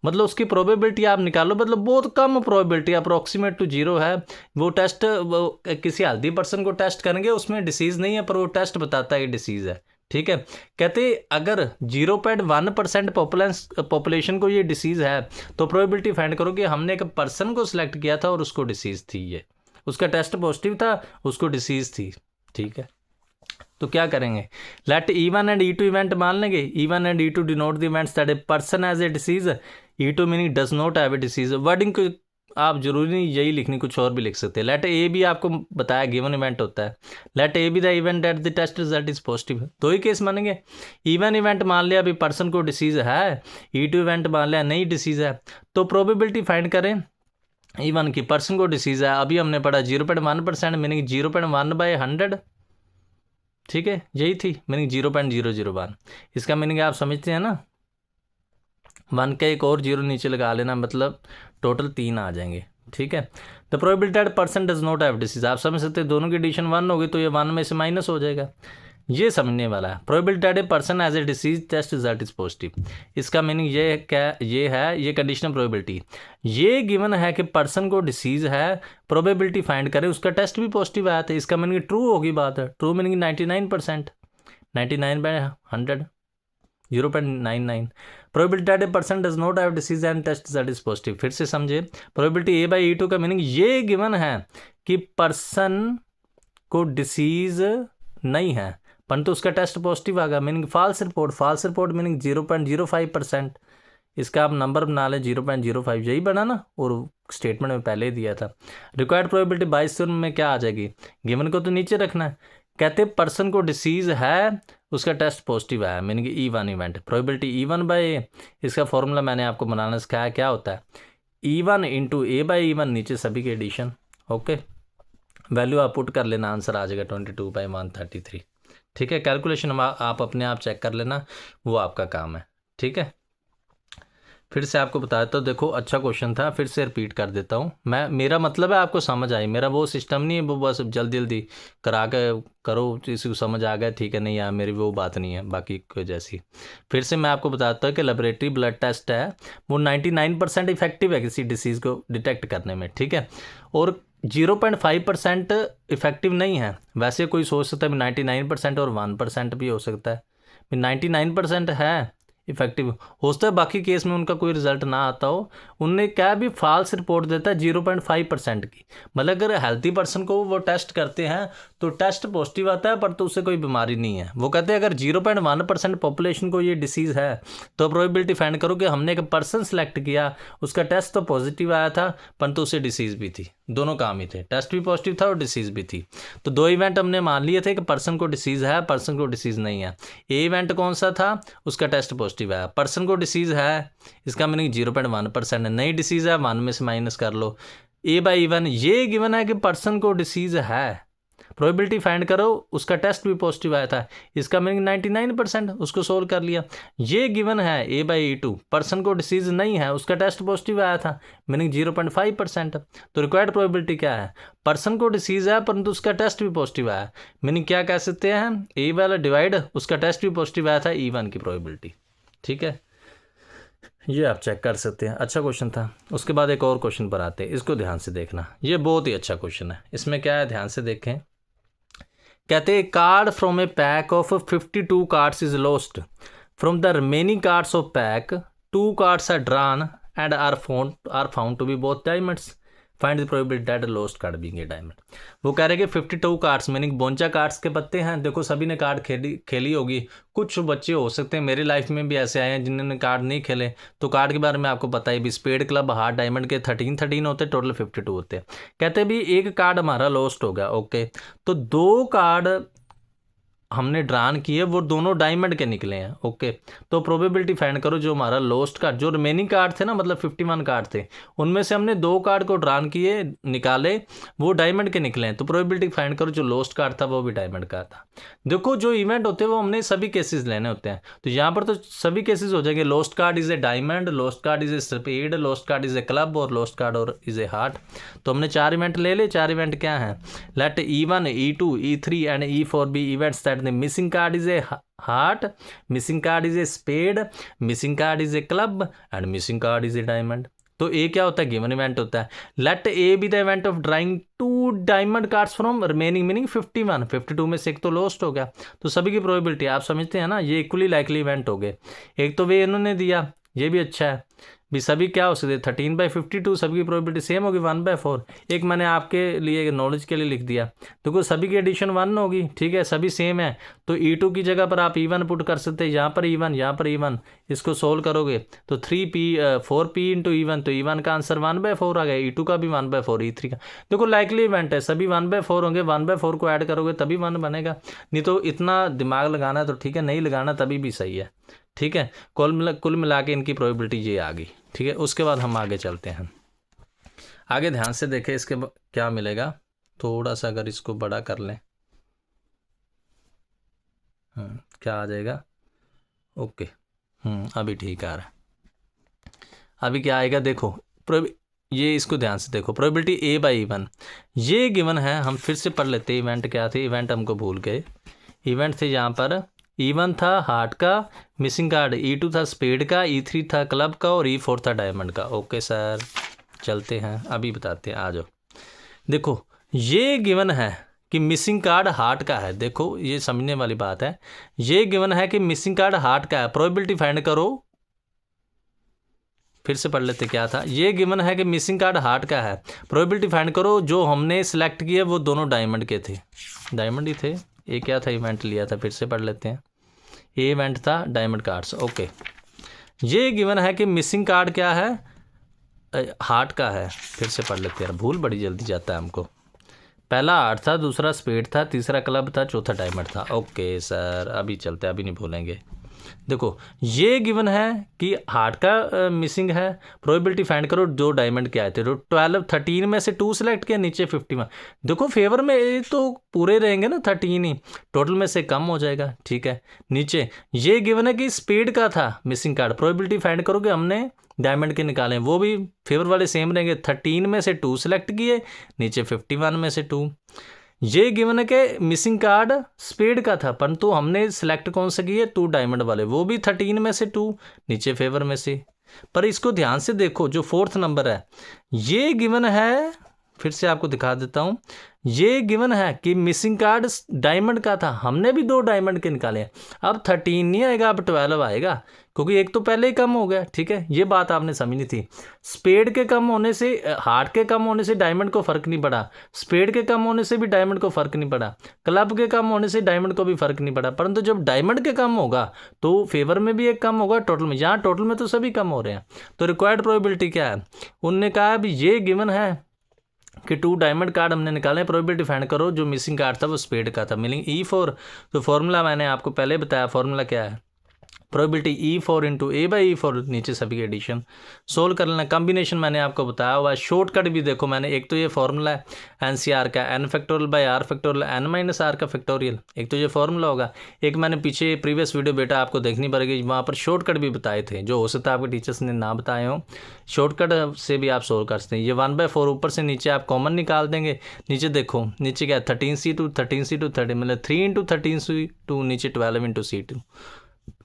मतलब उसकी प्रोबेबिलिटी आप निकालो, मतलब बहुत कम प्रोबेबिलिटी, अप्रोक्सीमेट टू 0 है। वो टेस्ट वो किसी हेल्दी पर्सन को टेस्ट करेंगे, उसमें डिसीज़ नहीं है पर वो टेस्ट बताता है कि डिसीज़ है। ठीक है, कहते अगर 0.1% पॉपुलेशन को ये डिसीज़ है तो प्रोबेबिलिटी फाइंड करो कि हमने एक पर्सन को सिलेक्ट किया था और उसको डिसीज़ थी, ये उसका टेस्ट पॉजिटिव था, उसको डिसीज़ थी। ठीक है, तो क्या करेंगे, late E1 and E2 event मान लेंगे। E1 and E2 denote the events that a person has a disease, E2 meaning does not have a disease. Wording को आप जरूरी नहीं यही लिखनी, कुछ और भी लिख सकते हैं। लेट ए भी आपको बताया गिवन इवेंट होता है, let A B the event at the test result is positive. दो ही केस मानेंगे, E1 इवेंट मान लिया अभी पर्सन को डिसीज़ है, E2 इवेंट मान लिया नहीं डिसीज़ है, तो प्रोबेबिलिटी फाइंड करें E1 की, पर्सन को डिसीज़ है, अभी हमने पढ़ा 0.1% मीनिंग 0.1/100। ठीक है, यही थी मीनिंग 0.001। इसका मीनिंग आप समझते हैं ना, 1 का एक और 0 नीचे लगा लेना, मतलब टोटल 3 आ जाएंगे। ठीक है, the probability that person does not have disease, आप समझ सकते हैं दोनों की एडिशन 1 होगी तो ये 1 में से माइनस हो जाएगा, ये समझने वाला है। Probability that a person as a disease test result is positive, इसका मीनिंग ये क्या, ये है ये कंडीशनल प्रोबेबिलिटी, ये गिवन है कि पर्सन को डिसीज है, प्रोबेबिलिटी फाइंड करें उसका टेस्ट भी पॉजिटिव आया था, इसका मीनिंग ट्रू होगी बात है। True meaning 99%, 99/100 0.99। Probability that a person does not have disease and test result is positive, फिर से समझे, प्रोबेबिलिटी A/E2 का मीनिंग ये गिवन है कि पर्सन को डिसीज नहीं है परंतु उसका टेस्ट पॉजिटिव आ गया, meaning false report. False report meaning 0.05%, इसका आप नंबर बना लें 0.05, यही बना ना, और स्टेटमेंट में पहले ही दिया था। रिक्वायर्ड प्रोबेबिलिटी 22 में क्या आ जाएगी, गिवन को तो नीचे रखना है। कहते पर्सन को डिसीज है उसका टेस्ट पॉजिटिव आया, meaning E1 event, probability E1/A, इसका फॉर्मूला मैंने आपको बनाना सिखाया, क्या होता है E1 × A/E1, नीचे सभी के एडिशन। ओके, वैल्यू आप पुट कर लेना, आंसर आ जाएगा 22/133। ठीक है, कैलकुलेशन आप अपने आप चेक कर लेना, वो आपका काम है। ठीक है, फिर से आपको बताया तो देखो अच्छा क्वेश्चन था, फिर से रिपीट कर देता हूँ मैं, मेरा मतलब है आपको समझ आई, मेरा वो सिस्टम नहीं है वो बस जल्दी जल्दी करा के करो, किसी को समझ आ गया ठीक है, नहीं यार मेरी वो बात नहीं है बाकी कोई जैसी। फिर से मैं आपको बताता हूँ कि लेबोरेटरी ब्लड टेस्ट है वो 99% इफेक्टिव है किसी डिसीज़ को डिटेक्ट करने में। ठीक है, और 0.5% इफेक्टिव नहीं है, वैसे कोई सोच सकता है 99% और 1% भी हो सकता है, 99% है इफेक्टिव हो सकता है बाकी केस में उनका कोई रिजल्ट ना आता हो, उनने क्या भी फॉल्स रिपोर्ट देता है 0.5% की। मतलब अगर हेल्थी पर्सन को वो टेस्ट करते हैं तो टेस्ट पॉजिटिव आता है पर तो उससे कोई बीमारी नहीं है। वो कहते हैं अगर 0.1% पॉपुलेशन को ये डिसीज़ है तो प्रोबेबिलिटी फाइंड करो कि हमने एक पर्सन सेलेक्ट किया, उसका टेस्ट तो पॉजिटिव आया था परंतु उसे डिसीज़ भी थी, दोनों काम ही थे, टेस्ट भी पॉजिटिव था और डिसीज़ भी थी। तो 2 इवेंट हमने मान लिए थे कि पर्सन को डिसीज़ है, पर्सन को डिसीज़ नहीं है। ए इवेंट कौन सा था, उसका टेस्ट पॉजिटिव है, पर्सन को डिसीज़ है, इसका मीनिंग 0.1% है, नई डिसीज़ है 1 में से माइनस कर लो। ए बाई इवन ये गिवन है कि पर्सन को डिसीज़ है, प्रोबेबिलिटी फाइंड करो, उसका टेस्ट भी पॉजिटिव आया था, इसका मीनिंग 99%, उसको सोल्व कर लिया। ये गिवन है ए बाई E2, पर्सन को डिसीज़ नहीं है, उसका टेस्ट पॉजिटिव आया था, मीनिंग 0.5%। तो रिक्वायर्ड प्रोबेबिलिटी क्या है, पर्सन को डिसीज़ है परंतु उसका टेस्ट भी पॉजिटिव आया, मीनिंग क्या कह सकते हैं, ए वाला डिवाइड उसका टेस्ट भी पॉजिटिव आया था, E1 की प्रोबेबिलिटी। ठीक है, ये आप चेक कर सकते हैं, अच्छा क्वेश्चन था। उसके बाद एक और क्वेश्चन पर आते हैं, इसको ध्यान से देखना, ये बहुत ही अच्छा क्वेश्चन है। इसमें क्या है, ध्यान से देखें। कहते हैं card from a pack of 52 cards is lost, from the remaining cards of pack 2 cards are drawn and are found to be both diamonds, find the probability that lost card being a diamond. वो कह रहे हैं कि 52 cards meaning बोंचा cards के पत्ते हैं। देखो सभी ने कार्ड खेली होगी, कुछ बच्चे हो सकते हैं मेरी लाइफ में भी ऐसे आए हैं जिन्होंने कार्ड नहीं खेले, तो कार्ड के बारे में आपको पता ही भी, स्पेड क्लब हार्ट डायमंड के 13 होते, टोटल 52 होते हैं। कहते हैं भी एक कार्ड हमारा लॉस्ट हो गया, ओके, तो 2 कार्ड हमने ड्रान किए, वो दोनों डायमंड के निकले हैं, ओके। तो प्रोबेबिलिटी फाइंड करो जो हमारा लॉस्ट कार्ड, जो रिमेनिंग कार्ड थे ना, मतलब 51 कार्ड थे, उनमें से हमने 2 कार्ड को ड्रान किए, निकाले, वो डायमंड के निकले हैं, तो प्रोबेबिलिटी फाइंड करो जो लॉस्ट कार्ड था वो भी डायमंड का था। देखो जो इवेंट होते हैं वो हमने सभी केसेस लेने होते हैं, तो यहाँ पर तो सभी केसेस हो जाएंगे, lost card is a diamond, lost card is a spade, lost card is a club और लॉस्ट कार्ड और इज ए हार्ट। तो हमने 4 इवेंट ले ले। 4 इवेंट क्या हैं, let E1, E2, E3 and E4 be events that the missing card is a heart, missing card is a spade, missing card is a club and missing card is a diamond। तो ए क्या होता है, given event होता है। Let A B the event of drawing 2 diamond cards from remaining meaning 51, 52 में से एक तो लॉस्ट हो गया, तो सभी की प्रोबेबिलिटी आप समझते हैं ना, ये इक्वली लाइकली इवेंट हो गए। एक तो वे इन्होंने दिया, ये भी अच्छा है भी, सभी क्या हो सकते 13/52, सभी की प्रोबेबिलिटी सेम होगी 1/4। एक मैंने आपके लिए नॉलेज के लिए लिख दिया, देखो सभी की एडिशन 1 होगी, ठीक है, सभी सेम है, तो E2 की जगह पर आप E1 पुट कर सकते हैं, यहाँ पर E1, यहाँ पर E1, इसको सोल्व करोगे तो 4P इंटू E1, तो E1 का आंसर 1/4 आ गया, E2 का भी 1/4, E3 का। देखो लाइकली इवेंट है, सभी 1/4 होंगे, 1/4 को ऐड करोगे तभी 1 बनेगा, नहीं तो इतना दिमाग लगाना है तो ठीक है, नहीं लगाना तभी भी सही है, ठीक है। कुल मिला के इनकी प्रोबेबिलिटी ये आ गई, ठीक है। उसके बाद हम आगे चलते हैं, आगे ध्यान से देखें इसके क्या मिलेगा। थोड़ा सा अगर इसको बड़ा कर लें, क्या आ जाएगा, ओके, अभी ठीक आ रहा है। अभी क्या आएगा, देखो ये इसको ध्यान से देखो, प्रोबेबिलिटी A/E1 ये गिवन है। हम फिर से पढ़ लेते हैं, इवेंट क्या थे, इवेंट हमको भूल गए। इवेंट थे यहाँ पर E1 था हार्ट का, मिसिंग कार्ड E2 था स्पेड का, E3 था क्लब का और E4 था डायमंड का। ओके सर, चलते हैं, अभी बताते हैं, आ जाओ। देखो ये गिवन है कि मिसिंग कार्ड हार्ट का है, देखो ये समझने वाली बात है, ये गिवन है कि मिसिंग कार्ड हार्ट का है, प्रोबेबिलिटी फाइंड करो। फिर से पढ़ लेते क्या था, ये गिवन है कि मिसिंग कार्ड हार्ट का है, प्रोबेबिलिटी फाइंड करो जो हमने सिलेक्ट किए वो दोनों डायमंड के थे, डायमंड ही थे। ये क्या था, इवेंट लिया था, फिर से पढ़ लेते हैं, ये इवेंट था डायमंड कार्ड्स, ओके। ये गिवन है कि मिसिंग कार्ड क्या है, हार्ट का है, फिर से पढ़ लेते हैं, भूल बड़ी जल्दी जाता है हमको। पहला हार्ट था, दूसरा स्पेड था, तीसरा क्लब था, चौथा डायमंड था। ओके सर, अभी चलते हैं, अभी नहीं भूलेंगे। देखो ये गिवन है कि हार्ट का मिसिंग है, प्रोबेबिलिटी फाइंड करो जो डायमंड के आए थे, तो 13 में से 2 सेलेक्ट किया, नीचे 51। देखो फेवर में तो पूरे रहेंगे ना, 13 ही, टोटल में से कम हो जाएगा, ठीक है। नीचे ये गिवन है कि स्पीड का था मिसिंग कार्ड, प्रोबेबिलिटी फाइंड करोगे, हमने डायमंड के निकाले, वो भी फेवर वाले सेम रहेंगे, 13 में से 2 सेलेक्ट किए, नीचे 51 में से 2। ये गिवन है कि मिसिंग कार्ड स्पेड का था, परंतु हमने सिलेक्ट कौन सा किए, 2 डायमंड वाले, वो भी 13 में से 2, नीचे फेवर में से। पर इसको ध्यान से देखो, जो 4th नंबर है ये गिवन है फिर से आपको दिखा देता हूँ। ये गिवन है कि मिसिंग कार्ड डायमंड का था, हमने भी 2 डायमंड के निकाले हैं। अब 13 नहीं आएगा, अब 12 आएगा, क्योंकि एक तो पहले ही कम हो गया। ठीक है, ये बात आपने समझनी थी। स्पेड के कम होने से, हार्ट के कम होने से डायमंड को फ़र्क नहीं पड़ा, स्पेड के कम होने से भी डायमंड को फ़र्क नहीं पड़ा, क्लब के कम होने से डायमंड को भी फ़र्क नहीं पड़ा। परंतु जब डायमंड के कम होगा तो फेवर में भी एक कम होगा, टोटल में। यहाँ टोटल में तो सभी कम हो रहे हैं। तो रिक्वायर्ड प्रोबेबिलिटी क्या है? उनने कहा अभी ये गिवन है कि 2 डायमंड कार्ड हमने निकाले, प्रोबेबिलिटी फाइंड करो। जो मिसिंग कार्ड था वो स्पेड का था, मीनिंग E4। तो फॉर्मूला मैंने आपको पहले बताया, फॉर्मूला क्या है? प्रोबेबिलिटी E4 इंटू A/E4, नीचे सभी के एडिशन सोल्व कर लेना। कॉम्बिनेशन मैंने आपको बताया हुआ है। शॉर्टकट भी देखो मैंने, एक तो ये फॉर्मूला है NCR का, n factorial by R factorial, n minus R का फैक्टोरियल, एक तो ये फॉर्मूला होगा। एक मैंने पीछे प्रीवियस वीडियो बेटा आपको देखनी पड़ेगी, वहाँ पर शॉर्टकट भी बताए थे, जो हो सकता है आपके टीचर्स ने ना बताए हों। शॉर्टकट से भी आप सोल्व कर सकते हैं। ये 1/4 ऊपर से नीचे आप कॉमन निकाल देंगे। नीचे देखो, नीचे क्या है? 13C2 13C2 30, मतलब 3 इंटू 13C2, नीचे 12 इंटू C2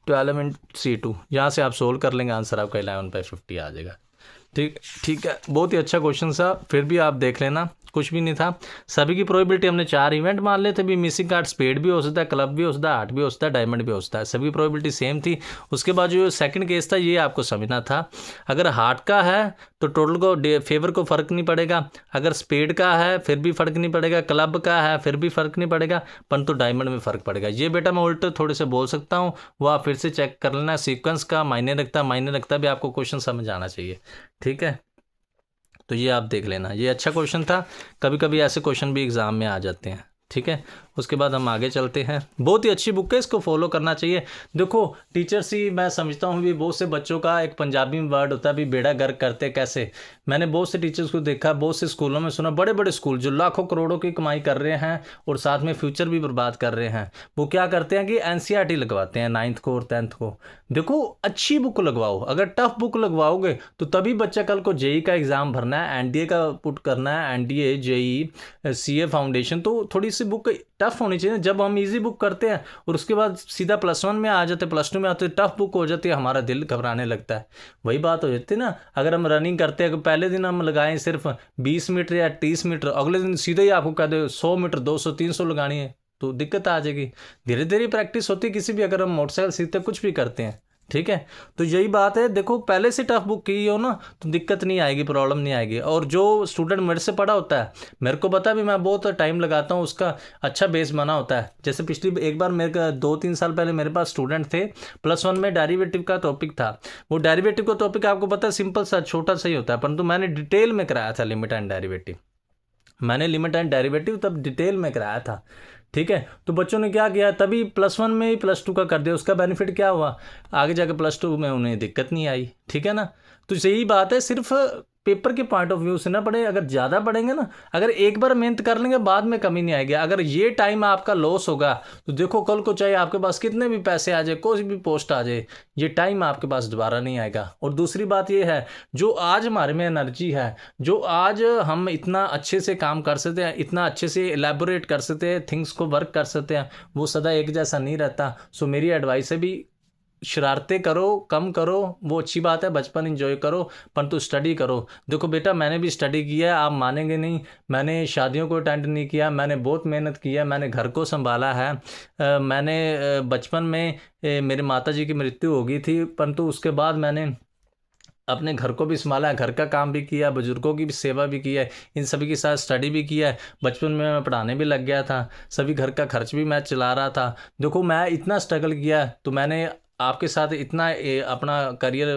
12 इंटू C2। यहाँ से आप सोल्व कर लेंगे, आंसर आपका 11/50 आ जाएगा। ठीक है, बहुत ही अच्छा क्वेश्चन था। फिर भी आप देख लेना, कुछ भी नहीं था। सभी की प्रोबेबिलिटी हमने 4 इवेंट मान लिए थे भी। मिसिंग कार्ड स्पेड भी हो सकता है, क्लब भी हो सकता है, हार्ट भी हो सकता है, डायमंड भी हो सकता है, सभी प्रोबेबिलिटी सेम थी। उसके बाद जो सेकंड केस था, ये आपको समझना था। अगर हार्ट का है तो टोटल को फेवर को फ़र्क नहीं पड़ेगा, अगर स्पेड का है फिर भी फ़र्क नहीं पड़ेगा, क्लब का है फिर भी फ़र्क नहीं पड़ेगा, परंतु डायमंड में फ़र्क पड़ेगा। ये बेटा मैं उल्टे थोड़े से बोल सकता हूँ, वो आप फिर से चेक कर लेना। सीक्वेंस का मायने रखता भी, आपको क्वेश्चन समझ आना चाहिए। ठीक है, तो ये आप देख लेना, ये अच्छा क्वेश्चन था। कभी कभी ऐसे क्वेश्चन भी एग्ज़ाम में आ जाते हैं। ठीक है, उसके बाद हम आगे चलते हैं। बहुत ही अच्छी बुक है, इसको फॉलो करना चाहिए। देखो टीचर्स ही, मैं समझता हूँ भी बहुत से बच्चों का एक पंजाबी में वर्ड होता है भी बेड़ा गर्क करते कैसे। मैंने बहुत से टीचर्स को देखा, बहुत से स्कूलों में सुना, बड़े बड़े स्कूल जो लाखों करोड़ों की कमाई कर रहे हैं और साथ में फ्यूचर भी बर्बाद कर रहे हैं, वो क्या करते हैं कि NCERT लगवाते हैं 9th को और 10th को। देखो अच्छी बुक लगवाओ, अगर टफ बुक लगवाओगे तो तभी बच्चा कल को JEE का एग्ज़ाम भरना है, NDA का पुट करना है, NDA JEE CA फाउंडेशन, तो थोड़ी सी बुक टफ होनी चाहिए। जब हम इजी बुक करते हैं और उसके बाद सीधा +1 में आ जाते, +2 में आते, टफ बुक हो जाती है, हमारा दिल घबराने लगता है। वही बात हो जाती है ना, अगर हम रनिंग करते हैं, पहले दिन हम लगाएं सिर्फ 20 मीटर या 30 मीटर, अगले दिन सीधे ही आपको कह दे 100 मीटर 200 300 लगानी है, तो दिक्कत आ जाएगी। धीरे धीरे प्रैक्टिस होती है किसी भी, अगर हम मोटरसाइकिल सीखते कुछ भी करते हैं। ठीक है, तो यही बात है। देखो पहले से टफ बुक की हो ना तो दिक्कत नहीं आएगी, प्रॉब्लम नहीं आएगी। और जो स्टूडेंट मेरे से पढ़ा होता है, मेरे को पता भी, मैं बहुत टाइम लगाता हूँ, उसका अच्छा बेस बना होता है। जैसे पिछली एक बार मेरे का 2-3 साल पहले मेरे पास स्टूडेंट थे, +1 में डेरिवेटिव का टॉपिक था। वो डेरिवेटिव का टॉपिक आपको पता है सिंपल सा छोटा सा ही होता है, परंतु मैंने डिटेल में कराया था लिमिट एंड डेरिवेटिव। मैंने लिमिट एंड डेरिवेटिव तब डिटेल में कराया था। ठीक है, तो बच्चों ने क्या किया, तभी +1 में ही +2 का कर दिया। उसका बेनिफिट क्या हुआ, आगे जाके +2 में उन्हें दिक्कत नहीं आई। ठीक है ना, तो यही बात है, सिर्फ पेपर के पॉइंट ऑफ व्यू से ना पढ़े। अगर ज़्यादा पढ़ेंगे ना, अगर एक बार मेहनत कर लेंगे बाद में कमी नहीं आएगी। अगर ये टाइम आपका लॉस होगा तो देखो कल को चाहे आपके पास कितने भी पैसे आ जाए, कोई भी पोस्ट आ जाए, ये टाइम आपके पास दोबारा नहीं आएगा। और दूसरी बात ये है, जो आज हमारे में एनर्जी है, जो आज हम इतना अच्छे से काम कर सकते हैं, इतना अच्छे से एलैबोरेट कर सकते हैं, थिंग्स को वर्क कर सकते हैं, वो सदा एक जैसा नहीं रहता। सो मेरी एडवाइस है भी, शरारतें करो, कम करो, वो अच्छी बात है, बचपन एंजॉय करो, परंतु स्टडी करो। देखो बेटा मैंने भी स्टडी किया है, आप मानेंगे नहीं, मैंने शादियों को अटेंड नहीं किया, मैंने बहुत मेहनत की है, मैंने घर को संभाला है। मैंने बचपन में मेरे माताजी की मृत्यु हो गई थी, परंतु उसके बाद मैंने अपने घर को भी संभाला है, घर का काम भी किया, बुजुर्गों की भी सेवा भी की है, इन सभी के साथ स्टडी भी किया है। बचपन में मैं पढ़ाने भी लग गया था, सभी घर का खर्च भी मैं चला रहा था। देखो मैं इतना स्ट्रगल किया, तो मैंने आपके साथ इतना अपना करियर,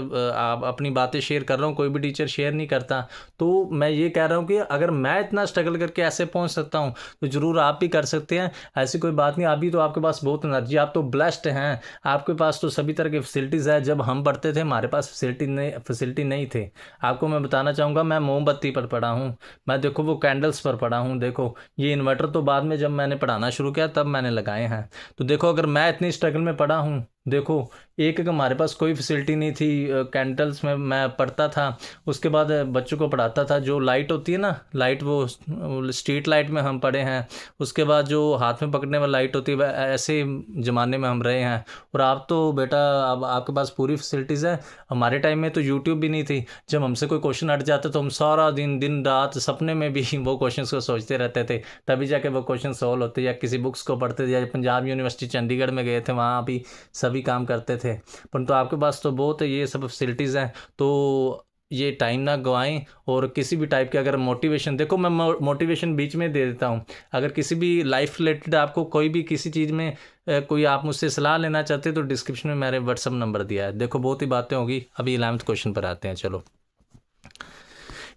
अपनी बातें शेयर कर रहा हूँ, कोई भी टीचर शेयर नहीं करता। तो मैं ये कह रहा हूँ कि अगर मैं इतना स्ट्रगल करके ऐसे पहुँच सकता हूँ तो ज़रूर आप भी कर सकते हैं। ऐसी कोई बात नहीं, अभी तो आपके पास बहुत एनर्जी, आप तो ब्लेस्ड हैं, आपके पास तो सभी तरह की फैसिलिटीज़ है। जब हम पढ़ते थे हमारे पास फैसिलिटी नहीं थे। आपको मैं बताना चाहूँगा, मैं मोमबत्ती पर पढ़ा हूँ, मैं देखो वो कैंडल्स पर पढ़ा हूँ। देखो ये इन्वर्टर तो बाद में जब मैंने पढ़ाना शुरू किया तब मैंने लगाए हैं। तो देखो अगर मैं इतनी स्ट्रगल में पढ़ा हूँ देखो एक हमारे पास कोई फैसिलिटी नहीं थी, कैंटल्स में मैं पढ़ता था, उसके बाद बच्चों को पढ़ाता था। जो लाइट होती है ना, लाइट वो स्ट्रीट लाइट में हम पढ़े हैं, उसके बाद जो हाथ में पकड़ने वाली लाइट होती है ऐसे ज़माने में हम रहे हैं। और आप तो बेटा अब आपके पास पूरी फैसिलिटीज़ है। हमारे टाइम में तो यूट्यूब भी नहीं थी। जब हमसे कोई क्वेश्चन अट जाता तो हम सारा दिन दिन रात सपने में भी वो क्वेश्चन को सोचते रहते थे, तभी जाके वो क्वेश्चन सॉल्व होते, या किसी बुक्स को पढ़ते थे, या पंजाब यूनिवर्सिटी चंडीगढ़ में गए थे वहाँ भी सभी काम करते थे। परंतु आपके पास तो बहुत ये सब फैसिलिटीज़ हैं, तो ये टाइम ना गवाएं। और किसी भी टाइप के अगर मोटिवेशन, देखो मैं मोटिवेशन बीच में दे देता हूँ। अगर किसी भी लाइफ रिलेटेड आपको कोई भी किसी चीज़ में कोई आप मुझसे सलाह लेना चाहते हैं तो डिस्क्रिप्शन में मेरे व्हाट्सअप नंबर दिया है। देखो बहुत ही बातें होगी, अभी 11th क्वेश्चन पर आते हैं। चलो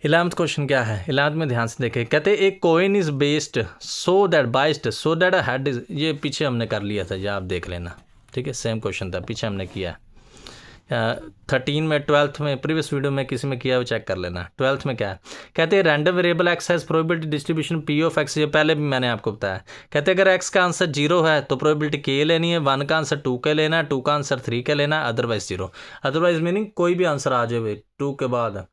11th क्वेश्चन क्या है, 11th में ध्यान से देखें। कहते एक coin is based so that biased so that a head is, ये पीछे हमने कर लिया था, ये आप देख लेना, ठीक है। सेम क्वेश्चन था, पीछे हमने किया 13 में, 12th में, प्रीवियस वीडियो में किसी में किया वो चेक कर लेना। 12th में क्या है, कहते हैं random variable x has probability distribution P of x, ये पहले भी मैंने आपको बताया। कहते हैं अगर एक्स का आंसर 0 है तो प्रोबेबिलिटी के लेनी है, 1 का आंसर 2 के लेना है, 2 का आंसर 3 के लेना है, अदरवाइज 0। अदरवाइज मीनिंग कोई भी आंसर आ जाए 2 के बाद,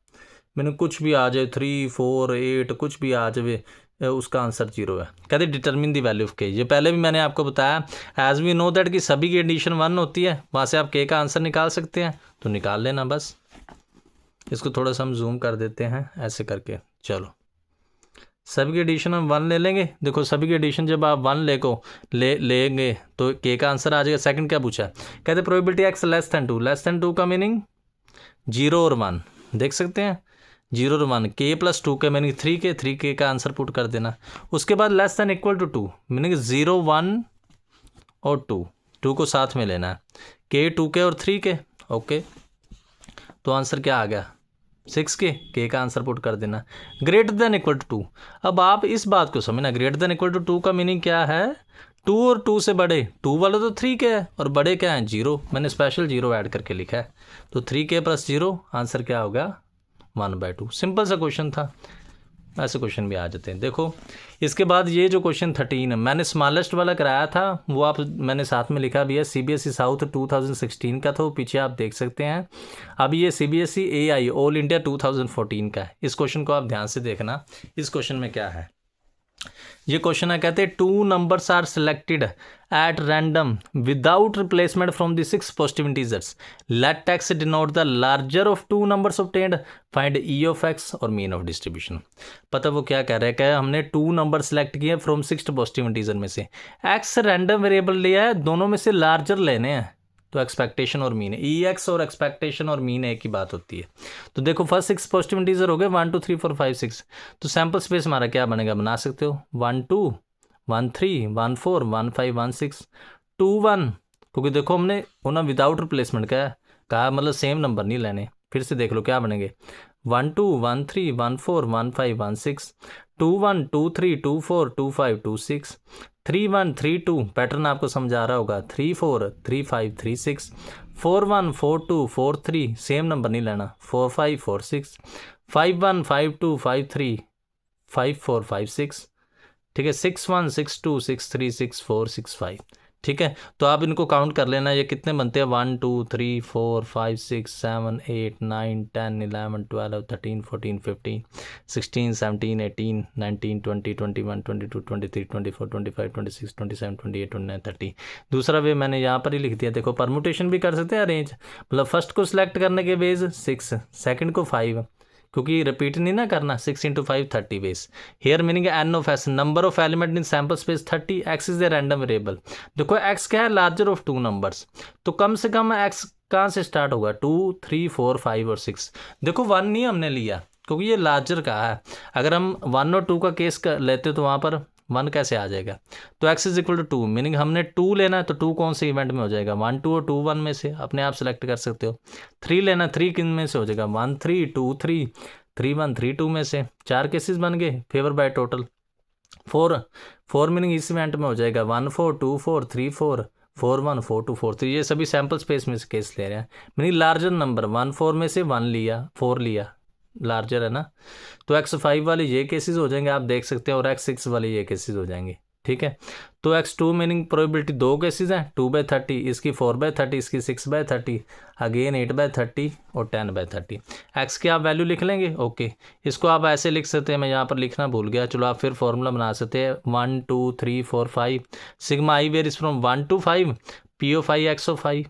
मीनिंग कुछ भी आ जाए 3 4 8 कुछ भी आ जाए, उसका आंसर 0 है। कहते डिटरमिन दी वैल्यू ऑफ के, ये पहले भी मैंने आपको बताया। एज वी नो दैट कि सभी की एडिशन 1 होती है, वहाँ से आप के का आंसर निकाल सकते हैं, तो निकाल लेना बस। इसको थोड़ा सा हम जूम कर देते हैं ऐसे करके। चलो सभी की एडिशन हम 1 ले लेंगे। देखो सभी की एडिशन जब आप 1 लेंगे तो के का आंसर आ जाएगा। सेकंड क्या पूछा है, कहते probability x less than two का मीनिंग 0 और 1, देख सकते हैं 0 और 1, के प्लस 2 के मीनिंग 3 के का आंसर पुट कर देना। उसके बाद less than equal to 2 meaning 0 1 और 2 को साथ में लेना है, के 2 के और 3 के, ओके। तो आंसर क्या आ गया 6 के का आंसर पुट कर देना। ग्रेटर देन इक्वल टू 2, अब आप इस बात को समझना, ग्रेटर देन इक्वल टू 2 का मीनिंग क्या है, 2 और 2 से बड़े, 2 वाला तो 3 के है और बड़े क्या हैं 0, मैंने स्पेशल 0 ऐड करके लिखा है। तो 3 के प्लस 0 आंसर क्या होगा 1/2। सिंपल सा क्वेश्चन था, ऐसे क्वेश्चन भी आ जाते हैं। देखो इसके बाद ये जो क्वेश्चन 13 मैंने स्मॉलेस्ट वाला कराया था, वो आप मैंने साथ में लिखा भी है, CBSE साउथ 2016 का था, वो पीछे आप देख सकते हैं। अब ये CBSE AI ऑल इंडिया 2014 का है। इस क्वेश्चन को आप ध्यान से देखना। इस क्वेश्चन में क्या है, ये क्वेश्चन है, कहते हैं 2 numbers are selected at random without replacement from the 6 positive integers, let x denote the larger of 2 numbers obtained, find E of x और मीन ऑफ डिस्ट्रीब्यूशन। पता वो क्या कह रहा है, क्या हमने 2 नंबर सेलेक्ट किए फ्रॉम 6 पॉजिटिव इंटीजर में से, एक्स रैंडम वेरिएबल लिया है, दोनों में से लार्जर लेने हैं, तो एक्सपेक्टेशन और मीन है। ई एक्स और एक्सपेक्टेशन और मीन एक ही बात होती है। तो देखो फर्स्ट 6 पॉजिटिव इंटीजर हो गए 1 2 3 4 5 6, तो सैम्पल स्पेस हमारा क्या बनेगा, बना सकते हो 1 2 1 3 1 4 1 5 1 6 2 1, क्योंकि देखो हमने होना विदाउट रिप्लेसमेंट कहा मतलब सेम नंबर नहीं लेने। फिर से देख लो क्या बनेंगे 1 2 1 3 1 4 1 5 1 6 2 1 2 3 2 4 2 5 2 6 3 1 3 2, पैटर्न आपको समझा रहा होगा 3 4 3 5 3 6 4 1 4 2 4 3, सेम नंबर नहीं लेना 4 5 4 6 5 1 5 2 5 3 5 4 5 6, ठीक है 6 1 6 2 6 3 6 4 6 5, ठीक है। तो आप इनको काउंट कर लेना, ये कितने बनते हैं 1 2 3 4 5 6 7 8 9 10 11 12 13 14 15 16 17 18 19 20 21 22 23 24 25 26 27 28 29 30। दूसरा वे मैंने यहाँ पर ही लिख दिया, देखो परमुटेशन भी कर सकते हैं अरेंज, मतलब फर्स्ट को सिलेक्ट करने के बेस 6, सेकंड को 5, क्योंकि रिपीट नहीं ना करना, 6 × 5 30 बेस। Here meaning n of S, number of element in sample space 30, x is the random variable. देखो एक्स क्या है, लार्जर ऑफ 2 नंबर्स, तो कम से कम एक्स कहाँ से स्टार्ट होगा 2 3 4 5 और 6। देखो 1 नहीं हमने लिया क्योंकि ये लार्जर का है, अगर हम 1 और 2 का केस लेते तो वहाँ पर 1 कैसे आ जाएगा, तो x is equal to 2, meaning हमने 2 लेना है तो 2 कौन से इवेंट में हो जाएगा 1 2 और 2 1 में से, अपने आप सेलेक्ट कर सकते हो। 3 लेना, 3 किन में से हो जाएगा 1 3 2 3 3 1 3 2 में से, 4 केसेस बन गए, फेवर बाय टोटल। 4 मीनिंग इस इवेंट में हो जाएगा 1 4 2 4 3 4 4 1 4 2 4 3, ये सभी सैम्पल स्पेस में से केस ले रहे हैं, मीनिंग लार्जर नंबर 1 4 में से 1 लिया 4 लिया, लार्जर है ना, तो x5 वाले ये केसेस हो जाएंगे आप देख सकते हैं, और x6 वाले ये केसेस हो जाएंगे, ठीक है। तो x2 मीनिंग प्रोबेबिलिटी 2 केसेस हैं, 2/30, इसकी 4/30, इसकी 6/30, अगेन 8/30 और 10/30। x की आप वैल्यू लिख लेंगे। ओके, इसको आप ऐसे लिख सकते हैं, मैं यहाँ पर लिखना भूल गया, चलो आप फिर फॉर्मूला बना सकते हैं 1 2 3 4 5 sigma I varies from 1 to 5 P(5) X(5)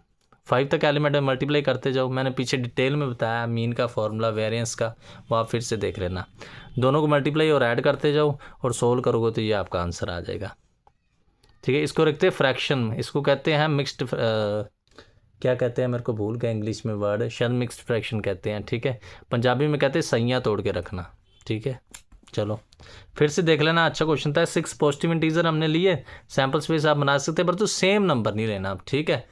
5 तक एलिमेंट में मल्टीप्लाई करते जाओ। मैंने पीछे डिटेल में बताया मीन का फॉर्मूला, वेरिएंस का, वो आप फिर से देख लेना। दोनों को मल्टीप्लाई और ऐड करते जाओ और सोल्व करोगे तो ये आपका आंसर आ जाएगा। ठीक है, इसको रखते हैं फ्रैक्शन में, इसको कहते हैं मिक्स्ड, क्या कहते हैं मेरे को भूल गया इंग्लिश में वर्ड, शायद मिक्स्ड फ्रैक्शन कहते हैं। ठीक है, पंजाबी में कहते हैं सैयाँ तोड़ के रखना। ठीक है, चलो फिर से देख लेना, अच्छा क्वेश्चन था। 6 पॉजिटिव इंटीजर हमने लिए, सैम्पल स्पेस आप बना सकते हैं, पर तो सेम नंबर नहीं लेना आप। ठीक है,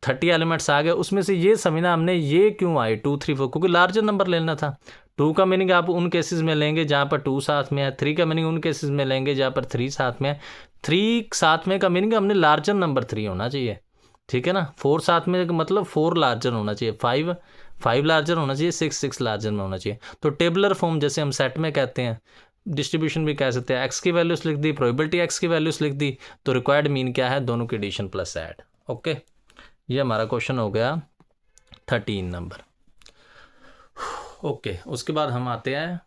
30 एलिमेंट्स आ गए, उसमें से ये समझना हमने ये क्यों आए 2 3 4, क्योंकि लार्जर नंबर लेना था। 2 का मीनिंग आप उन केसेस में लेंगे जहाँ पर 2 साथ में है, 3 का मीनिंग उन केसेस में लेंगे जहाँ पर 3 साथ में है। 3 साथ में का मीनिंग हमने लार्जर नंबर 3 होना चाहिए। ठीक है ना, 4 साथ में का मतलब 4 लार्जर होना चाहिए, 5 लार्जर होना चाहिए, 6 लार्जर में होना चाहिए। तो टेबलर फॉर्म जैसे हम सेट में कहते हैं, डिस्ट्रीब्यूशन भी कह सकते हैं, एक्स की वैल्यूज लिख दी, प्रोबेबिलिटी एक्स की वैल्यूज लिख दी, तो रिक्वायर्ड मीन क्या है, दोनों की एडिशन प्लस ऐड। ओके, ये हमारा क्वेश्चन हो गया 13 नंबर। ओके, उसके बाद हम आते हैं,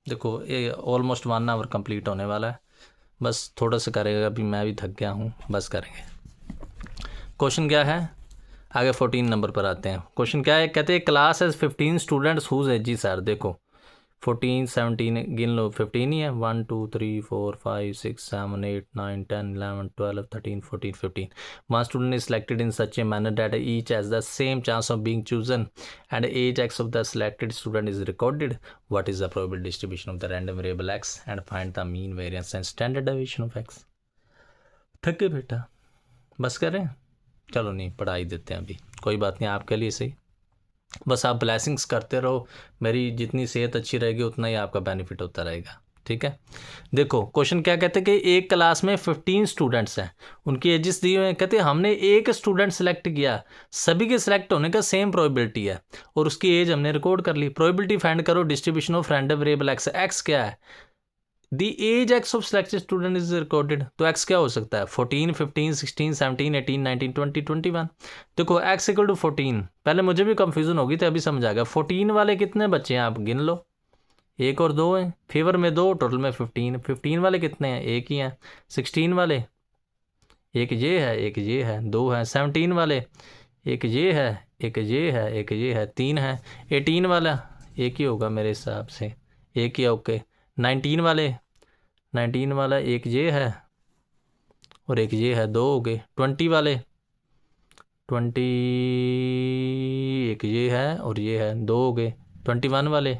देखो ये ऑलमोस्ट 1 आवर कंप्लीट होने वाला है, बस थोड़ा सा करेगा, अभी मैं भी थक गया हूँ, बस करेंगे। क्वेश्चन क्या है, आगे 14 नंबर पर आते हैं। क्वेश्चन क्या है, कहते हैं class age 15 students whose age, जी सर देखो 14 17 गिन लो, 15 ही है, 1 2 3 4 5 6 7 8 9 10 11 12 13 14 15। One student is selected in such a manner that each has the same chance of being chosen and age x of the selected student is recorded. What is the probable distribution of the random variable x and find the mean variance and standard deviation of x? थक गए बेटा, बस करें, चलो नहीं पढ़ा ही देते हैं अभी, कोई बात नहीं, आपके लिए सही, बस आप ब्लेसिंग्स करते रहो, मेरी जितनी सेहत अच्छी रहेगी उतना ही आपका बेनिफिट होता रहेगा। ठीक है, देखो क्वेश्चन क्या कहते हैं कि एक क्लास में 15 स्टूडेंट्स हैं, उनकी एजेस दी हुई हैं, कहते हैं हमने एक स्टूडेंट सेलेक्ट किया, सभी के सिलेक्ट होने का सेम प्रोबेबिलिटी है और उसकी एज हमने रिकॉर्ड कर ली। प्रोबेबिलिटी फाइंड करो distribution of random variable X, X क्या है, the age X of selected student is recorded, तो एक्स क्या हो सकता है, 14 15 16 17 18 19 20 21। देखो एक्स इक्वल टू 14, पहले मुझे भी कंफ्यूजन होगी थी, अभी समझ आ गया। 14 वाले कितने बच्चे हैं आप गिन लो, 1 और 2 हैं, फेवर में 2, टोटल में 15। 15 वाले कितने हैं, एक ही हैं। 16 वाले एक ये है, एक ये है, 2 हैं। 17 वाले एक ये है, एक ये है, एक ये है, 3 है। 18 वाला एक ही होगा मेरे हिसाब से, एक ही है। ओके, 19 वाला एक ये है और एक ये है, 2 हो गए। 20 वाले 20 एक ये है और ये है, 2 हो गए। 21 वाले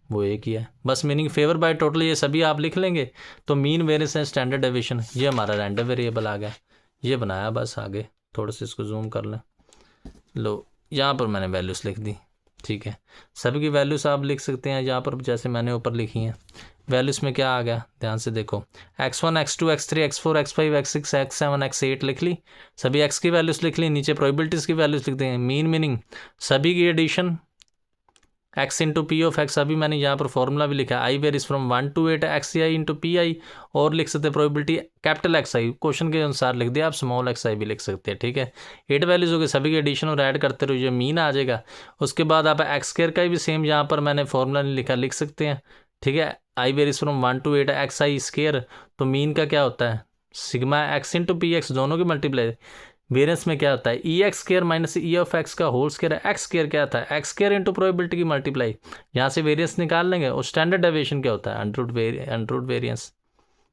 वो एक ही है। बस मीनिंग फेवर बाय टोटल ये सभी आप लिख लेंगे तो mean variance and standard deviation, ये हमारा रैंडम वेरिएबल आ गया, ये बनाया। बस आगे थोड़ा सा इसको जूम कर लें, लो यहाँ पर मैंने वैल्यूज़ लिख दी। ठीक है, सभी की वैल्यूज़ आप लिख सकते हैं यहाँ पर, जैसे मैंने ऊपर लिखी हैं। वैल्यूज़ में क्या आ गया, ध्यान से देखो, x1 x2 x3 x4 x5 x6 x7 x8 लिख ली, सभी x की वैल्यूज़ लिख ली, नीचे प्रोबेबिलिटीज़ की वैल्यूज़ लिख देंगे। मीन मीनिंग सभी की addition x into P of X, अभी मैंने यहाँ पर फॉर्मूला भी लिखा है, I varies from 1 to 8 X I into P I, और लिख सकते हैं probability capital X I, question के अनुसार लिख दिया, आप स्मॉल एक्स आई भी लिख सकते हैं। ठीक है, 8 वैल्यूज़ हो गए, सभी के एडिशन और ऐड करते रहो, ये मीन आ जाएगा। उसके बाद आप एक्स स्क्वायर का भी सेम यहाँ पर मैंने फॉर्मूला नहीं लिखा, लिख सकते हैं। ठीक है, I varies from 1 to 8 X I square, तो मीन का क्या होता है, sigma X into P X, दोनों की मल्टीप्लाई। वेरिएंस में क्या होता है, E X square minus E of X का होल स्क्वायर है। एक्स स्क्वायर क्या था, एक्स स्क्वायर इंटू प्रोबेबिलिटी की मल्टीप्लाई, यहाँ से वेरिएंस निकाल लेंगे। और स्टैंडर्ड डेविएशन क्या होता है, अंडररूट वेरिएंस।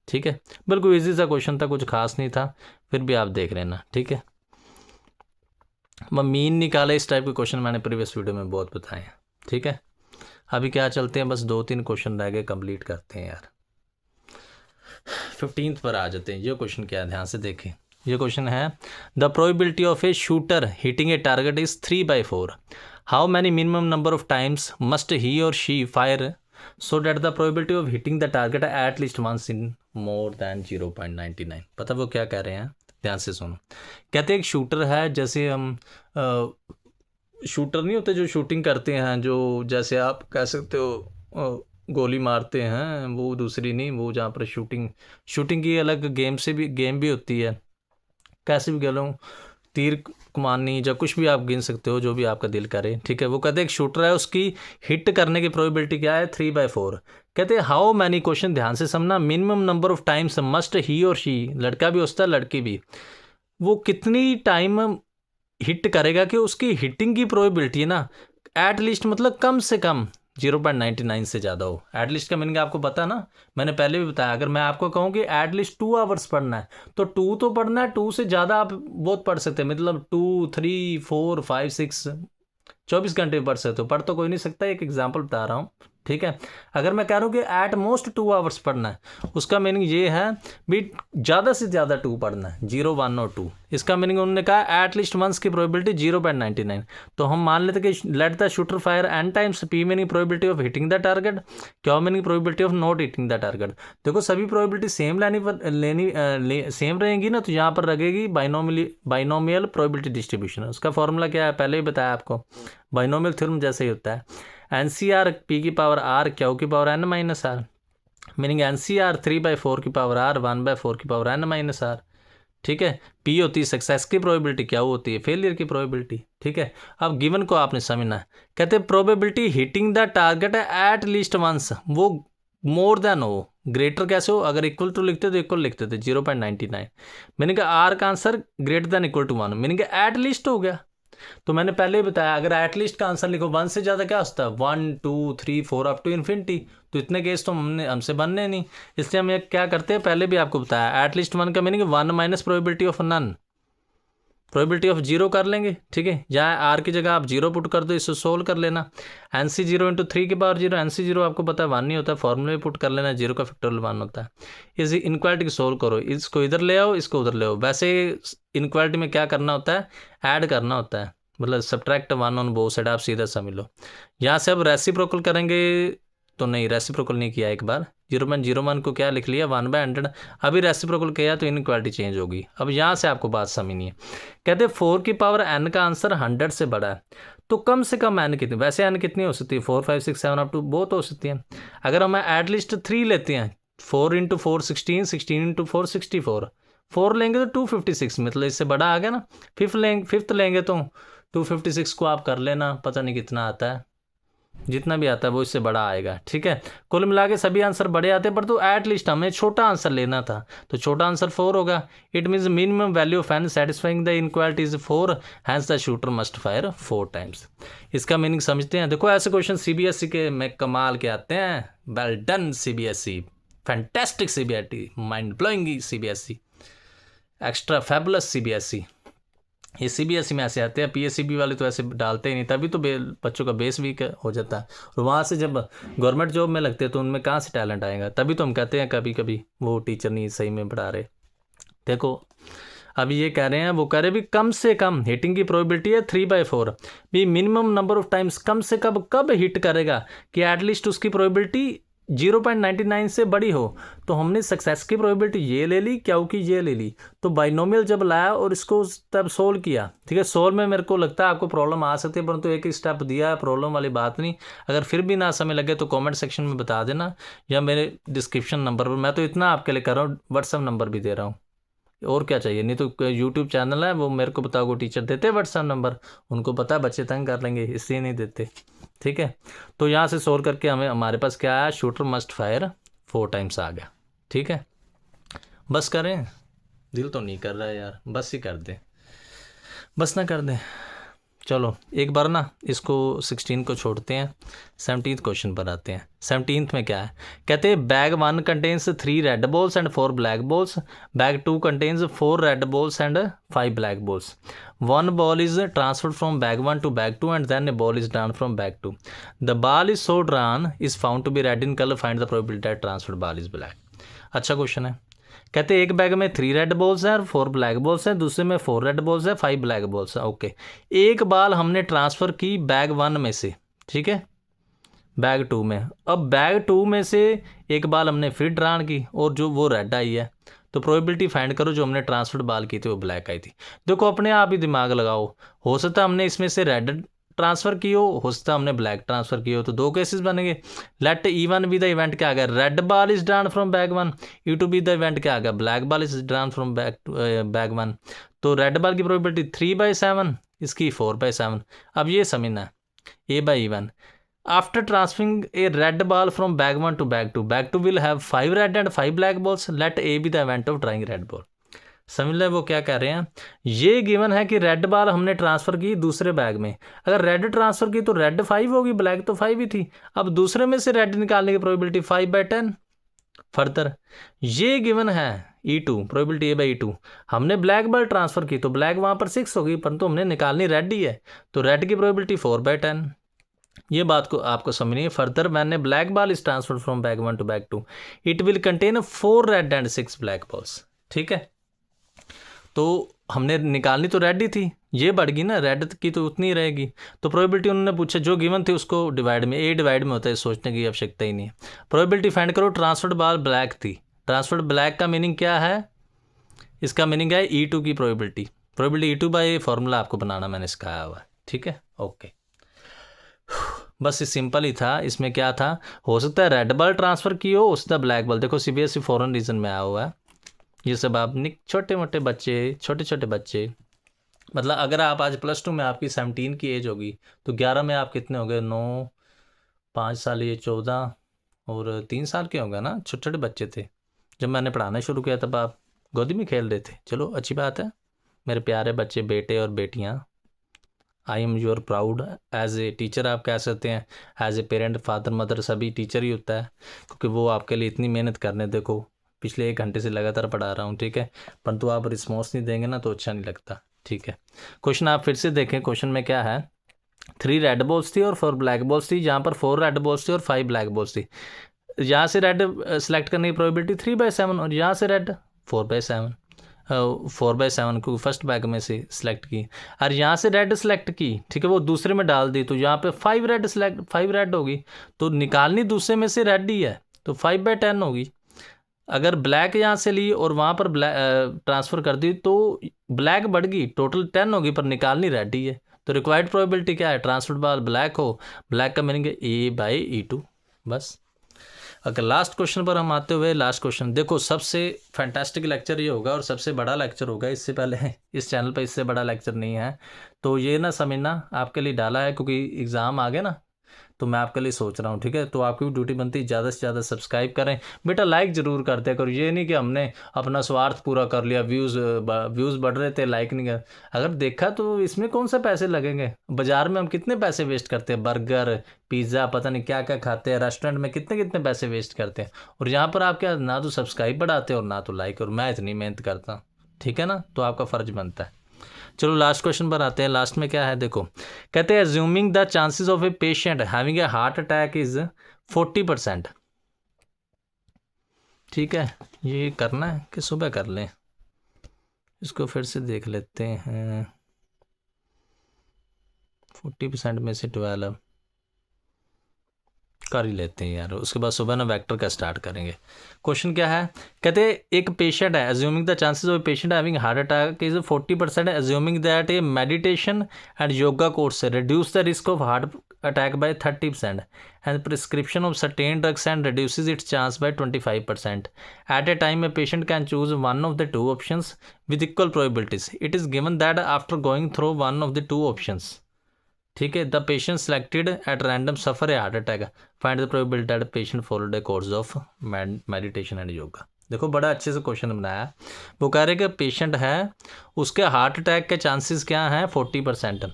ठीक है, बिल्कुल इजी सा क्वेश्चन था, कुछ खास नहीं था, फिर भी आप देख लेना। ठीक है, मीन निकाले, इस टाइप के क्वेश्चन मैंने प्रीवियस वीडियो में बहुत बताए हैं। ठीक है, अभी क्या चलते हैं, बस 2-3 क्वेश्चन रह गए, कंप्लीट करते हैं यार। 15th पर आ जाते हैं। ये क्वेश्चन क्या है, ध्यान से देखें। ये क्वेश्चन है, the probability of a shooter hitting a target is 3/4। How many minimum number of times must he or she fire so that the probability of hitting the target at least once in more than 0.99। पता वो क्या कह रहे हैं, ध्यान से सुनो। कहते हैं एक शूटर है, जैसे हम शूटर नहीं होते जो शूटिंग करते हैं, जो जैसे आप कह सकते हो गोली मारते हैं, वो दूसरी नहीं, वो जहाँ पर शूटिंग की अलग गेम भी होती है, कैसे भी खेलो, तीर कमानी या कुछ भी आप गिन सकते हो, जो भी आपका दिल करे, ठीक है। वो कहते हैं एक शूटर है, उसकी हिट करने की प्रोबेबिलिटी क्या है, 3/4। कहते हैं हाउ मैनी, क्वेश्चन ध्यान से समझना, minimum number of times must he or she, लड़का भी होता है लड़की भी, वो कितनी टाइम हिट करेगा कि उसकी हिटिंग की प्रोबेबिलिटी है ना, एट लीस्ट मतलब कम से कम 0.99 से ज़्यादा हो। एट लीस्ट का मीनिंग आपको पता ना, मैंने पहले भी बताया, अगर मैं आपको कहूँ कि एट लीस्ट 2 आवर्स पढ़ना है, तो 2 तो पढ़ना है, 2 से ज़्यादा आप बहुत पढ़ सकते हैं, मतलब 2, 3, 4, 5, 6, 24 घंटे पढ़ सकते हो। पढ़ तो कोई नहीं सकता, एक एग्जाम्पल बता रहा हूँ, ठीक है। अगर मैं कह रहा हूँ कि एट मोस्ट 2 आवर्स पढ़ना है, उसका मीनिंग ये है भी ज़्यादा से ज़्यादा 2 पढ़ना है, 0, 1 और 2। इसका मीनिंग उन्होंने कहा एट लीस्ट वंस की प्रोबेबिलिटी 0.99। तो हम मान लेते कि let the shooter fire n times, P meaning probability of hitting the target, Q meaning probability of not hitting the target. देखो सभी प्रोबेबिलिटी सेम सेम रहेंगी ना, तो यहाँ पर लगेगी बाइनोमियल प्रोबेबिलिटी डिस्ट्रीब्यूशन। उसका फॉर्मूला क्या है, पहले ही बताया आपको, बाइनोमियल थ्योरम जैसे ही होता है, NCR P की पावर R, क्यू की पावर n-R, मीनिंग NCR 3/4 की पावर R, 1/4 की पावर n-R, ठीक है। P होती है सक्सेस की प्रोबेबिलिटी, क्या होती है फेलियर की प्रोबेबिलिटी, ठीक है। अब गिवन को आपने समझना है, कहते हैं probability hitting the target at least once, वो मोर देन हो, ग्रेटर कैसे हो, अगर इक्वल टू लिखते तो इक्वल लिखते थे 0.99, मीनिंग R का answer greater than equal to 1, meaning at least हो गया। तो मैंने पहले ही बताया, अगर एटलीस्ट का आंसर लिखो 1 से ज़्यादा क्या होता है, 1, 2, 3, 4 अप टू इन्फिनिटी, तो इतने केस तो हमसे बनने नहीं, इसलिए हम क्या करते हैं, पहले भी आपको बताया, एटलीस्ट 1 का meaning 1 minus probability of none, probability of 0 कर लेंगे, ठीक है। जहाँ आर की जगह आप 0 पुट कर दो, इसको सोल्व कर लेना, NC 0 × 3 की पावर 0, NC 0 आपको पता है 1 नहीं होता, फॉर्मूले में पुट कर लेना, 0 का फैक्टोरियल 1 होता है। इस इनक्वालिटी को सोल्व करो, इसको इधर ले आओ, इसको उधर ले आओ। वैसे इनक्वालिटी में क्या करना होता है, ऐड करना होता है, मतलब सब्ट्रैक्ट 1 ऑन बोथ साइड, आप सीधा समझ लो। यहाँ से अब रेसिप्रोकल करेंगे तो नहीं, रेसिप्रोकल नहीं किया, एक बार 0.01 को क्या लिख लिया 1/100, अभी रेसिप्रोकल किया तो इनक्वालिटी चेंज होगी। अब यहाँ से आपको बात समझनी है, कहते 4 की पावर n का आंसर 100 से बड़ा है, तो कम से कम n कितनी, वैसे n कितनी हो सकती है, 4, 5, 6, 7 अप टू बहुत हो सकती है। अगर हम एटलीस्ट 3 लेते हैं, 4 × 4 16, 16 × 4 64, 4 लेंगे तो 256, मतलब इससे बड़ा आ गया ना। फिफ्थ लेंगे तो 256 को आप कर लेना, पता नहीं कितना आता है, जितना भी आता है वो इससे बड़ा आएगा, ठीक है। कुल मिला के सभी आंसर बड़े आते हैं, पर तो एट लीस्ट हमें छोटा आंसर लेना था, तो छोटा आंसर 4 होगा। It means minimum value of n satisfying the inequality is 4, hence the shooter must fire 4 times. इसका मीनिंग समझते हैं। देखो ऐसे क्वेश्चन CBSE के में कमाल के आते हैं, well done CBSE, fantastic CBSE, mind blowing CBSE, extra fabulous CBSE। ये CBSE में ऐसे आते हैं, PSEB वाले तो ऐसे डालते ही नहीं, तभी तो बच्चों का बेस वीक हो जाता है, और वहाँ से जब गवर्नमेंट जॉब में लगते हैं तो उनमें कहाँ से टैलेंट आएगा, तभी तो हम कहते हैं कभी कभी वो टीचर नहीं सही में पढ़ा रहे। देखो अभी ये कह रहे हैं, वो कह रहे भी कम से कम हिटिंग की प्रोबेबिलिटी है 3/4, भी मिनिमम नंबर ऑफ टाइम्स कम से कब हिट करेगा कि एटलीस्ट उसकी प्रोबेबिलिटी 0.99 से बड़ी हो। तो हमने सक्सेस की प्रोबेबिलिटी ये ले ली, क्योंकि ये ले ली, तो बाइनोमियल जब लाया और इसको तब सोल्व किया, ठीक है। सोल्व में मेरे को लगता है आपको प्रॉब्लम आ सकती है, परंतु एक स्टेप दिया है, प्रॉब्लम वाली बात नहीं। अगर फिर भी ना समय लगे तो कमेंट सेक्शन में बता देना, या मेरे डिस्क्रिप्शन नंबर पर, मैं तो इतना आपके लिए कर रहा हूँ, व्हाट्सअप नंबर भी दे रहा हूँ, और क्या चाहिए। नहीं तो यूट्यूब चैनल है, वो मेरे को बताओ, टीचर देते व्हाट्सअप नंबर, उनको पता है बच्चे तंग कर लेंगे, इसलिए नहीं देते, ठीक है। तो यहाँ से सोल्व करके हमारे पास क्या आया, शूटर मस्ट फायर 4 टाइम्स आ गया, ठीक है। बस करें, दिल तो नहीं कर रहा है यार, बस ही कर दें, बस ना कर दें। चलो एक बार ना इसको 16 को छोड़ते हैं, 17th क्वेश्चन पर आते हैं। 17th में क्या है, कहते हैं bag 1 contains 3 red balls and 4 black balls, bag 2 contains 4 red balls and 5 black balls, 1 ball is transferred from bag 1 to bag 2 and then a ball is drawn from bag 2. The ball is so drawn is found to be red in color, find the probability that transferred ball is black. अच्छा question है। कहते हैं एक bag में 3 red balls हैं और 4 black balls हैं, दूसरे में 4 रेड बॉल्स है, 5 ब्लैक बॉल्स है, ओके। एक बॉल हमने ट्रांसफ़र की बैग 1 में से, ठीक है, बैग 2 में। अब बैग 2 में से एक बॉल हमने फिर ड्रान की और जो वो रेड आई है, तो प्रोबेबिलिटी फाइंड करो जो हमने ट्रांसफर्ड बॉल की थी वो ब्लैक आई थी। देखो अपने आप ही दिमाग लगाओ, हो सकता है हमने इसमें से रेड ट्रांसफ़र की हो सकता है हमने ब्लैक ट्रांसफ़र की हो, तो दो केसेस बनेंगे। Late E1 B the event क्या आ गया, red ball is drawn from bag 1, E2 be the event क्या आ गया, black ball is drawn from bag 1। तो रेड बॉल की प्रोबेबिलिटी 3/7, इसकी 4/7। अब ये समझना है A/E1 after transferring a red ball from bag 1 to bag 2 will have 5 red and 5 black balls, let A be the event of drawing red ball। समझ लें वो क्या कह रहे हैं, ये गिवन है कि रेड बॉल हमने ट्रांसफ़र की दूसरे बैग में, अगर रेड ट्रांसफ़र की तो रेड 5 होगी, ब्लैक तो 5 ही थी। अब दूसरे में से रेड निकालने की प्रोबेबिलिटी 5/10। फर्दर ये गिवन है E2 प्रोबेबिलिटी A/E2, हमने ब्लैक बॉल ट्रांसफ़र की तो ब्लैक वहाँ पर 6 होगी, परंतु हमने निकालनी रेड ही है, तो रेड की प्रोबेबिलिटी 4/10। ये बात को आपको समझनी है। फर्दर मैंने black ball is transfer from bag 1 to bag 2, it will contain 4 red and 6 black balls. ठीक है, तो हमने निकालनी तो रेड ही थी, ये बढ़ गई ना, रेड की तो उतनी ही रहेगी। तो प्रोबेबिलिटी उन्होंने पूछा जो गिवन थी उसको डिवाइड में, A डिवाइड में होता है, सोचने की आवश्यकता ही नहीं है। प्रोबेबिलिटी फाइंड करो, ट्रांसफर्ड बॉल ब्लैक थी, ट्रांसफर्ड ब्लैक का मीनिंग क्या है, इसका मीनिंग है E2 की प्रोबेबिलिटी E2 बाय फॉर्मूला आपको बनाना मैंने सिखाया हुआ है। ठीक है, ओके, बस ये सिंपल ही था। इसमें क्या था, हो सकता है रेड बॉल ट्रांसफ़र की हो सकता है ब्लैक बॉल। देखो CBSE फॉरेन रीजन में आया हुआ है, ये सब आप छोटे मोटे बच्चे, छोटे बच्चे, मतलब अगर आप आज +2 में आपकी 17 की एज होगी तो 11 में आप कितने हो गए, 9, 5 साल, ये 14 और 3 साल के होंगे ना, छोटे छोटे बच्चे थे जब मैंने पढ़ाना शुरू किया, तब आप गोदी में खेल रहे थे। चलो अच्छी बात है मेरे प्यारे बच्चे, बेटे और बेटियाँ, I am your proud. As a teacher आप कह सकते हैं, as a parent, father mother सभी टीचर ही होता है, क्योंकि वो आपके लिए इतनी मेहनत करने, देखो पिछले 1 घंटे से लगातार पढ़ा रहा हूँ। ठीक है, परंतु आप रिस्पॉन्स नहीं देंगे ना तो अच्छा नहीं लगता। ठीक है, क्वेश्चन आप फिर से देखें, क्वेश्चन में क्या है, 3 रेड बॉल्स थी और 4 ब्लैक बॉल्स थी, जहाँ पर 4 रेड बॉल्स थी और 5 ब्लैक बॉल्स थी। यहाँ से रेड सेलेक्ट करने की प्रोबेबिलिटी 3/7 और यहाँ से रेड 4/7, 4/7 को फर्स्ट बैग में से सिलेक्ट की, और यहाँ से रेड सेलेक्ट की, ठीक है, वो दूसरे में डाल दी, तो यहाँ पे 5 रेड होगी, तो निकालनी दूसरे में से रेड ही है, तो 5/10 होगी। अगर ब्लैक यहाँ से ली और वहाँ पर ब्लैक ट्रांसफ़र कर दी तो ब्लैक बढ़ गई, टोटल 10 होगी, पर निकालनी रेड ही है। तो रिक्वायर्ड प्रोबेबिलिटी क्या है, ट्रांसफर्ड बॉल ब्लैक हो, ब्लैक का मीनिंग है A/E2। बस अगर लास्ट क्वेश्चन पर हम आते हुए, लास्ट क्वेश्चन देखो, सबसे फैंटास्टिक लेक्चर ये होगा और सबसे बड़ा लेक्चर होगा, इससे पहले इस चैनल पर इससे बड़ा लेक्चर नहीं है, तो ये ना समझना आपके लिए डाला है, क्योंकि एग्ज़ाम आ गए ना, तो मैं आपके लिए सोच रहा हूँ। ठीक है, तो आपकी भी ड्यूटी बनती है ज़्यादा से ज़्यादा सब्सक्राइब करें बेटा, लाइक ज़रूर कर दिया करो, ये नहीं कि हमने अपना स्वार्थ पूरा कर लिया, व्यूज़ बढ़ रहे थे लाइक नहीं कर, अगर देखा तो इसमें कौन सा पैसे लगेंगे, बाज़ार में हम कितने पैसे वेस्ट करते हैं, बर्गर पिज़्ज़ा पता नहीं क्या क्या खाते हैं, रेस्टोरेंट में कितने कितने पैसे वेस्ट करते हैं, और यहाँ पर आप क्या ना तो सब्सक्राइब बढ़ाते और ना तो लाइक, और मैं इतनी मेहनत करता। ठीक है ना, तो आपका फ़र्ज बनता है। चलो लास्ट क्वेश्चन पर आते हैं, लास्ट में क्या है देखो, कहते हैं assuming the chances of a patient having a heart attack is 40%। ठीक है, ये करना है कि सुबह कर लें, इसको फिर से देख लेते हैं। 40% में से 12 कर ही लेते हैं यार, उसके बाद सुबह ना वेक्टर का स्टार्ट करेंगे। क्वेश्चन क्या है, कहते हैं एक पेशेंट है, assuming the chances of patient having heart attack is 40%, assuming that a meditation and yoga course reduce the risk of heart attack by 30% and prescription of certain drugs and reduces its chance by 25%। At a time a patient can choose one of the 2 options with equal probabilities. It is given that after going through one of the 2 options, ठीक है, the patient selected at random suffer A heart attack, find the probability that patient followed A course of meditation and yoga. देखो बड़ा अच्छे से question बनाया, वो कह रहे कि पेशेंट है, उसके हार्ट अटैक के चांसेस क्या हैं 40%।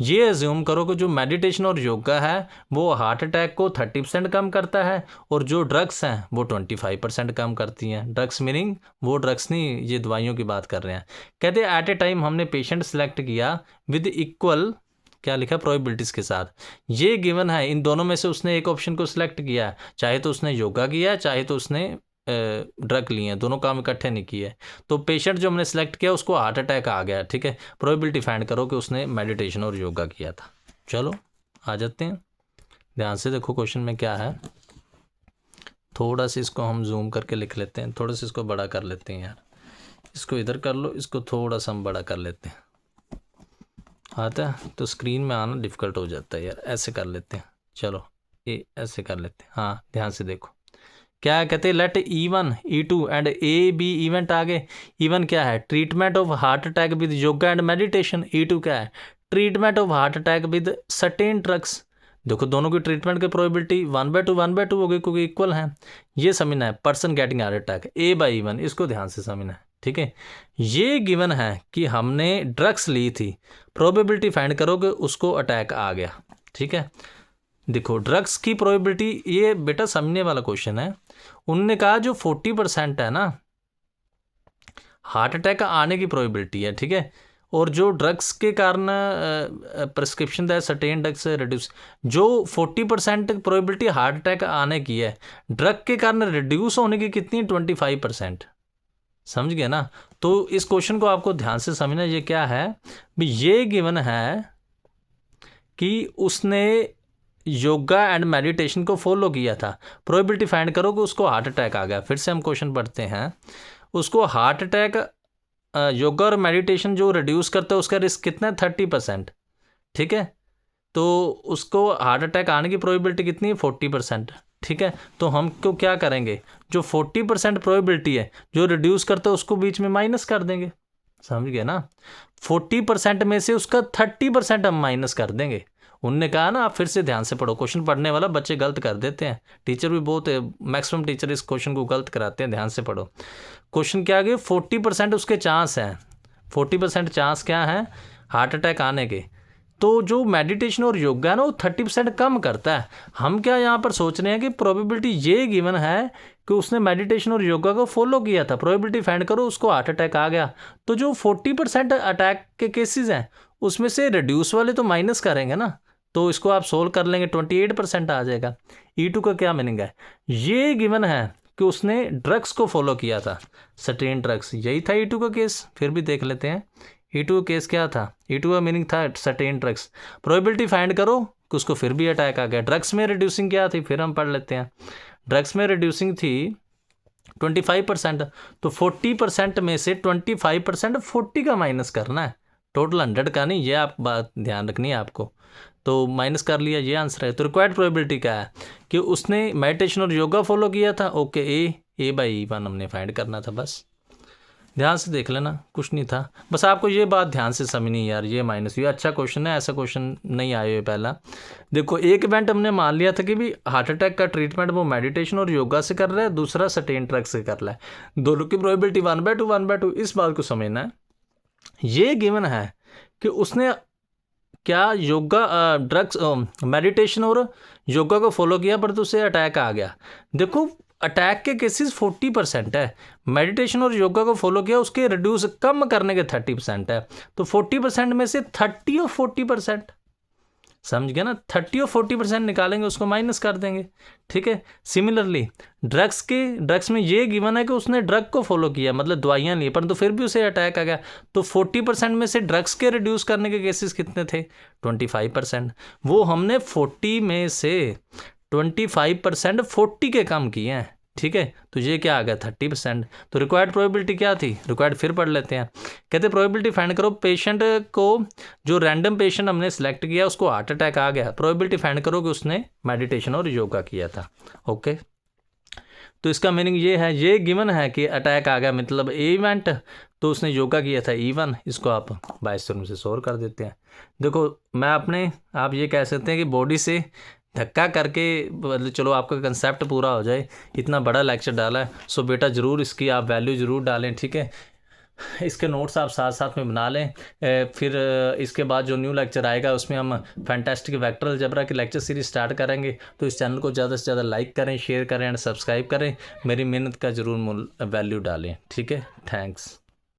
ये एज्यूम करो कि जो मेडिटेशन और योगा है वो हार्ट अटैक को 30% कम करता है, और जो ड्रग्स हैं वो 25% कम करती हैं। ड्रग्स मीनिंग वो ड्रग्स नहीं, ये दवाइयों की बात कर रहे हैं। कहते हैं एट ए टाइम हमने पेशेंट सेलेक्ट किया विद इक्वल, क्या लिखा, प्रोबेबिलिटीज़ के साथ। ये गिवन है, इन दोनों में से उसने एक ऑप्शन को सिलेक्ट किया, चाहे तो उसने योगा किया चाहे तो उसने ड्रग लिए हैं, दोनों काम इकट्ठे नहीं किए। तो पेशेंट जो हमने सेलेक्ट किया उसको हार्ट अटैक आ गया। ठीक है, प्रोबेबिलिटी फाइंड करो कि उसने मेडिटेशन और योगा किया था। चलो आ जाते हैं, ध्यान से देखो क्वेश्चन में क्या है। थोड़ा सा इसको हम जूम करके लिख लेते हैं, थोड़ा सा इसको बड़ा कर लेते हैं यार, इसको इधर कर लो, इसको थोड़ा सा हम बड़ा कर लेते हैं। आता है तो स्क्रीन में आना डिफ़िकल्ट हो जाता है यार। ऐसे कर लेते हैं, चलो ये ऐसे कर लेते हैं। हाँ ध्यान से देखो क्या कहते हैं, let E1 E2 and AB event आ गए। E1 क्या है, treatment of heart attack with yoga and meditation. E2 क्या है, treatment of heart attack with certain drugs. देखो दोनों की ट्रीटमेंट की प्रोबेबिलिटी 1/2 हो गई क्योंकि इक्वल है। ये समझना है person getting heart attack A/E1, इसको ध्यान से समझना है, ठीक है। ये गिवन है कि हमने ड्रग्स ली थी, प्रोबेबिलिटी फाइंड करोगे उसको अटैक आ गया, ठीक है। देखो ड्रग्स की प्रोबेबिलिटी, ये बेटा समझने वाला क्वेश्चन है। उनने कहा जो 40% है ना हार्ट अटैक आने की प्रोबेबिलिटी है, ठीक है। और जो ड्रग्स के कारण prescription that certain drugs reduce, जो 40% प्रोबेबिलिटी हार्ट अटैक आने की है, ड्रग के कारण रिड्यूस होने की कितनी, 25%। समझ गए ना। तो इस क्वेश्चन को आपको ध्यान से समझना। ये क्या है भी, ये गिवन है कि उसने योगा एंड मेडिटेशन को फॉलो किया था, प्रोबेबिलिटी फाइंड करो कि उसको हार्ट अटैक आ गया। फिर से हम क्वेश्चन पढ़ते हैं, उसको हार्ट अटैक योगा और मेडिटेशन जो रिड्यूस करता है उसका रिस्क कितना है, 30%, ठीक है। तो उसको हार्ट अटैक आने की प्रोबेबिलिटी कितनी है, 40%, ठीक है। तो हम क्यों क्या करेंगे, जो 40% प्रोबेबिलिटी है जो रिड्यूस करता है उसको बीच में माइनस कर देंगे। समझ गए ना। 40% में से उसका 30% हम माइनस कर देंगे। उनने कहा ना, आप फिर से ध्यान से पढ़ो, क्वेश्चन पढ़ने वाला बच्चे गलत कर देते हैं, टीचर भी बहुत मैक्सिमम टीचर इस क्वेश्चन को गलत कराते हैं। ध्यान से पढ़ो क्वेश्चन क्या है, 40% उसके चांस हैं, 40% चांस क्या है हार्ट अटैक आने के। तो जो मेडिटेशन और योगा है ना वो 30% कम करता है। हम क्या यहाँ पर सोच रहे हैं कि प्रोबेबिलिटी ये गिवन है कि उसने मेडिटेशन और योगा को फॉलो किया था, प्रोबेबिलिटी फाइंड करो उसको हार्ट अटैक आ गया। तो जो 40% अटैक के केसेस हैं उसमें से रिड्यूस वाले तो माइनस करेंगे ना, तो इसको आप सोल्व कर लेंगे, 28% आ जाएगा। E2 का क्या मीनिंग है, ये गिवन है कि उसने ड्रग्स को फॉलो किया था, सर्टेन ड्रग्स, यही था E2 का केस। फिर भी देख लेते हैं E2 का केस क्या था। E2 का मीनिंग था सर्टेन ड्रग्स, प्रोबेबिलिटी फाइंड करो कि उसको फिर भी अटैक आ गया। ड्रग्स में रिड्यूसिंग क्या थी, फिर हम पढ़ लेते हैं। ड्रग्स में रिड्यूसिंग थी 25%, तो 40% में से 25% 40 का माइनस करना है, टोटल 100 का नहीं, ये आप बात ध्यान रखनी है आपको। तो माइनस कर लिया, ये आंसर है। तो रिक्वायर्ड प्रोबेबिलिटी क्या है कि उसने मेडिटेशन और योगा फॉलो किया था। ओके, A/E1 हमने फाइंड करना था, बस ध्यान से देख लेना, कुछ नहीं था। बस आपको ये बात ध्यान से समझनी यार, ये माइनस, ये अच्छा क्वेश्चन है, ऐसा क्वेश्चन नहीं आया हुआ पहला। देखो एक इवेंट हमने मान लिया था कि भी हार्ट अटैक का ट्रीटमेंट वो मेडिटेशन और योगा से कर रहा है, दूसरा सर्टेन ड्रग से कर रहा है, दोनों की प्रोबेबिलिटी 1/2 इस बात को समझना है। ये गिवन है कि उसने क्या योगा ड्रग्स मेडिटेशन और योगा को फॉलो किया पर तो उसे अटैक आ गया। देखो अटैक के केसेस 40% है, मेडिटेशन और योगा को फॉलो किया उसके रिड्यूस कम करने के 30% है, तो 40% में से 30 और 40%, समझ गया ना, 30 और 40% निकालेंगे उसको माइनस कर देंगे, ठीक है। सिमिलरली ड्रग्स में ये गिवन है कि उसने ड्रग को फॉलो किया, मतलब दवाइयाँ ली, परंतु फिर भी उसे अटैक आ गया। तो 40% में से ड्रग्स के रिड्यूस करने के केसेस कितने थे, 25%। वो हमने 40 में से 25% 40 के कम किए हैं, ठीक है। तो ये क्या आ गया, 30%। तो रिक्वायर्ड प्रोबेबिलिटी क्या थी, रिक्वायर्ड फिर पढ़ लेते हैं। कहते प्रोबेबिलिटी फाइंड करो, पेशेंट को, जो रैंडम पेशेंट हमने सेलेक्ट किया उसको हार्ट अटैक आ गया, प्रोबेबिलिटी फाइंड करो कि उसने मेडिटेशन और योगा किया था। ओके, तो इसका मीनिंग ये है, ये गिवन है कि अटैक आ गया मतलब इवेंट, तो उसने योगा किया था E1। इसको आप 22 से सोल्व कर देते हैं। देखो मैं अपने, आप ये कह सकते हैं कि बॉडी से धक्का करके, मतलब चलो आपका कंसेप्ट पूरा हो जाए, इतना बड़ा लेक्चर डाला है। सो बेटा ज़रूर इसकी आप वैल्यू ज़रूर डालें, ठीक है। इसके नोट्स आप साथ साथ में बना लें। फिर इसके बाद जो न्यू लेक्चर आएगा उसमें हम फैंटास्टिक वेक्टर अलजेब्रा की लेक्चर सीरीज स्टार्ट करेंगे। तो इस चैनल को ज़्यादा से ज़्यादा लाइक करें, शेयर करें एंड सब्सक्राइब करें। मेरी मेहनत का ज़रूर वैल्यू डालें, ठीक है। थैंक्स।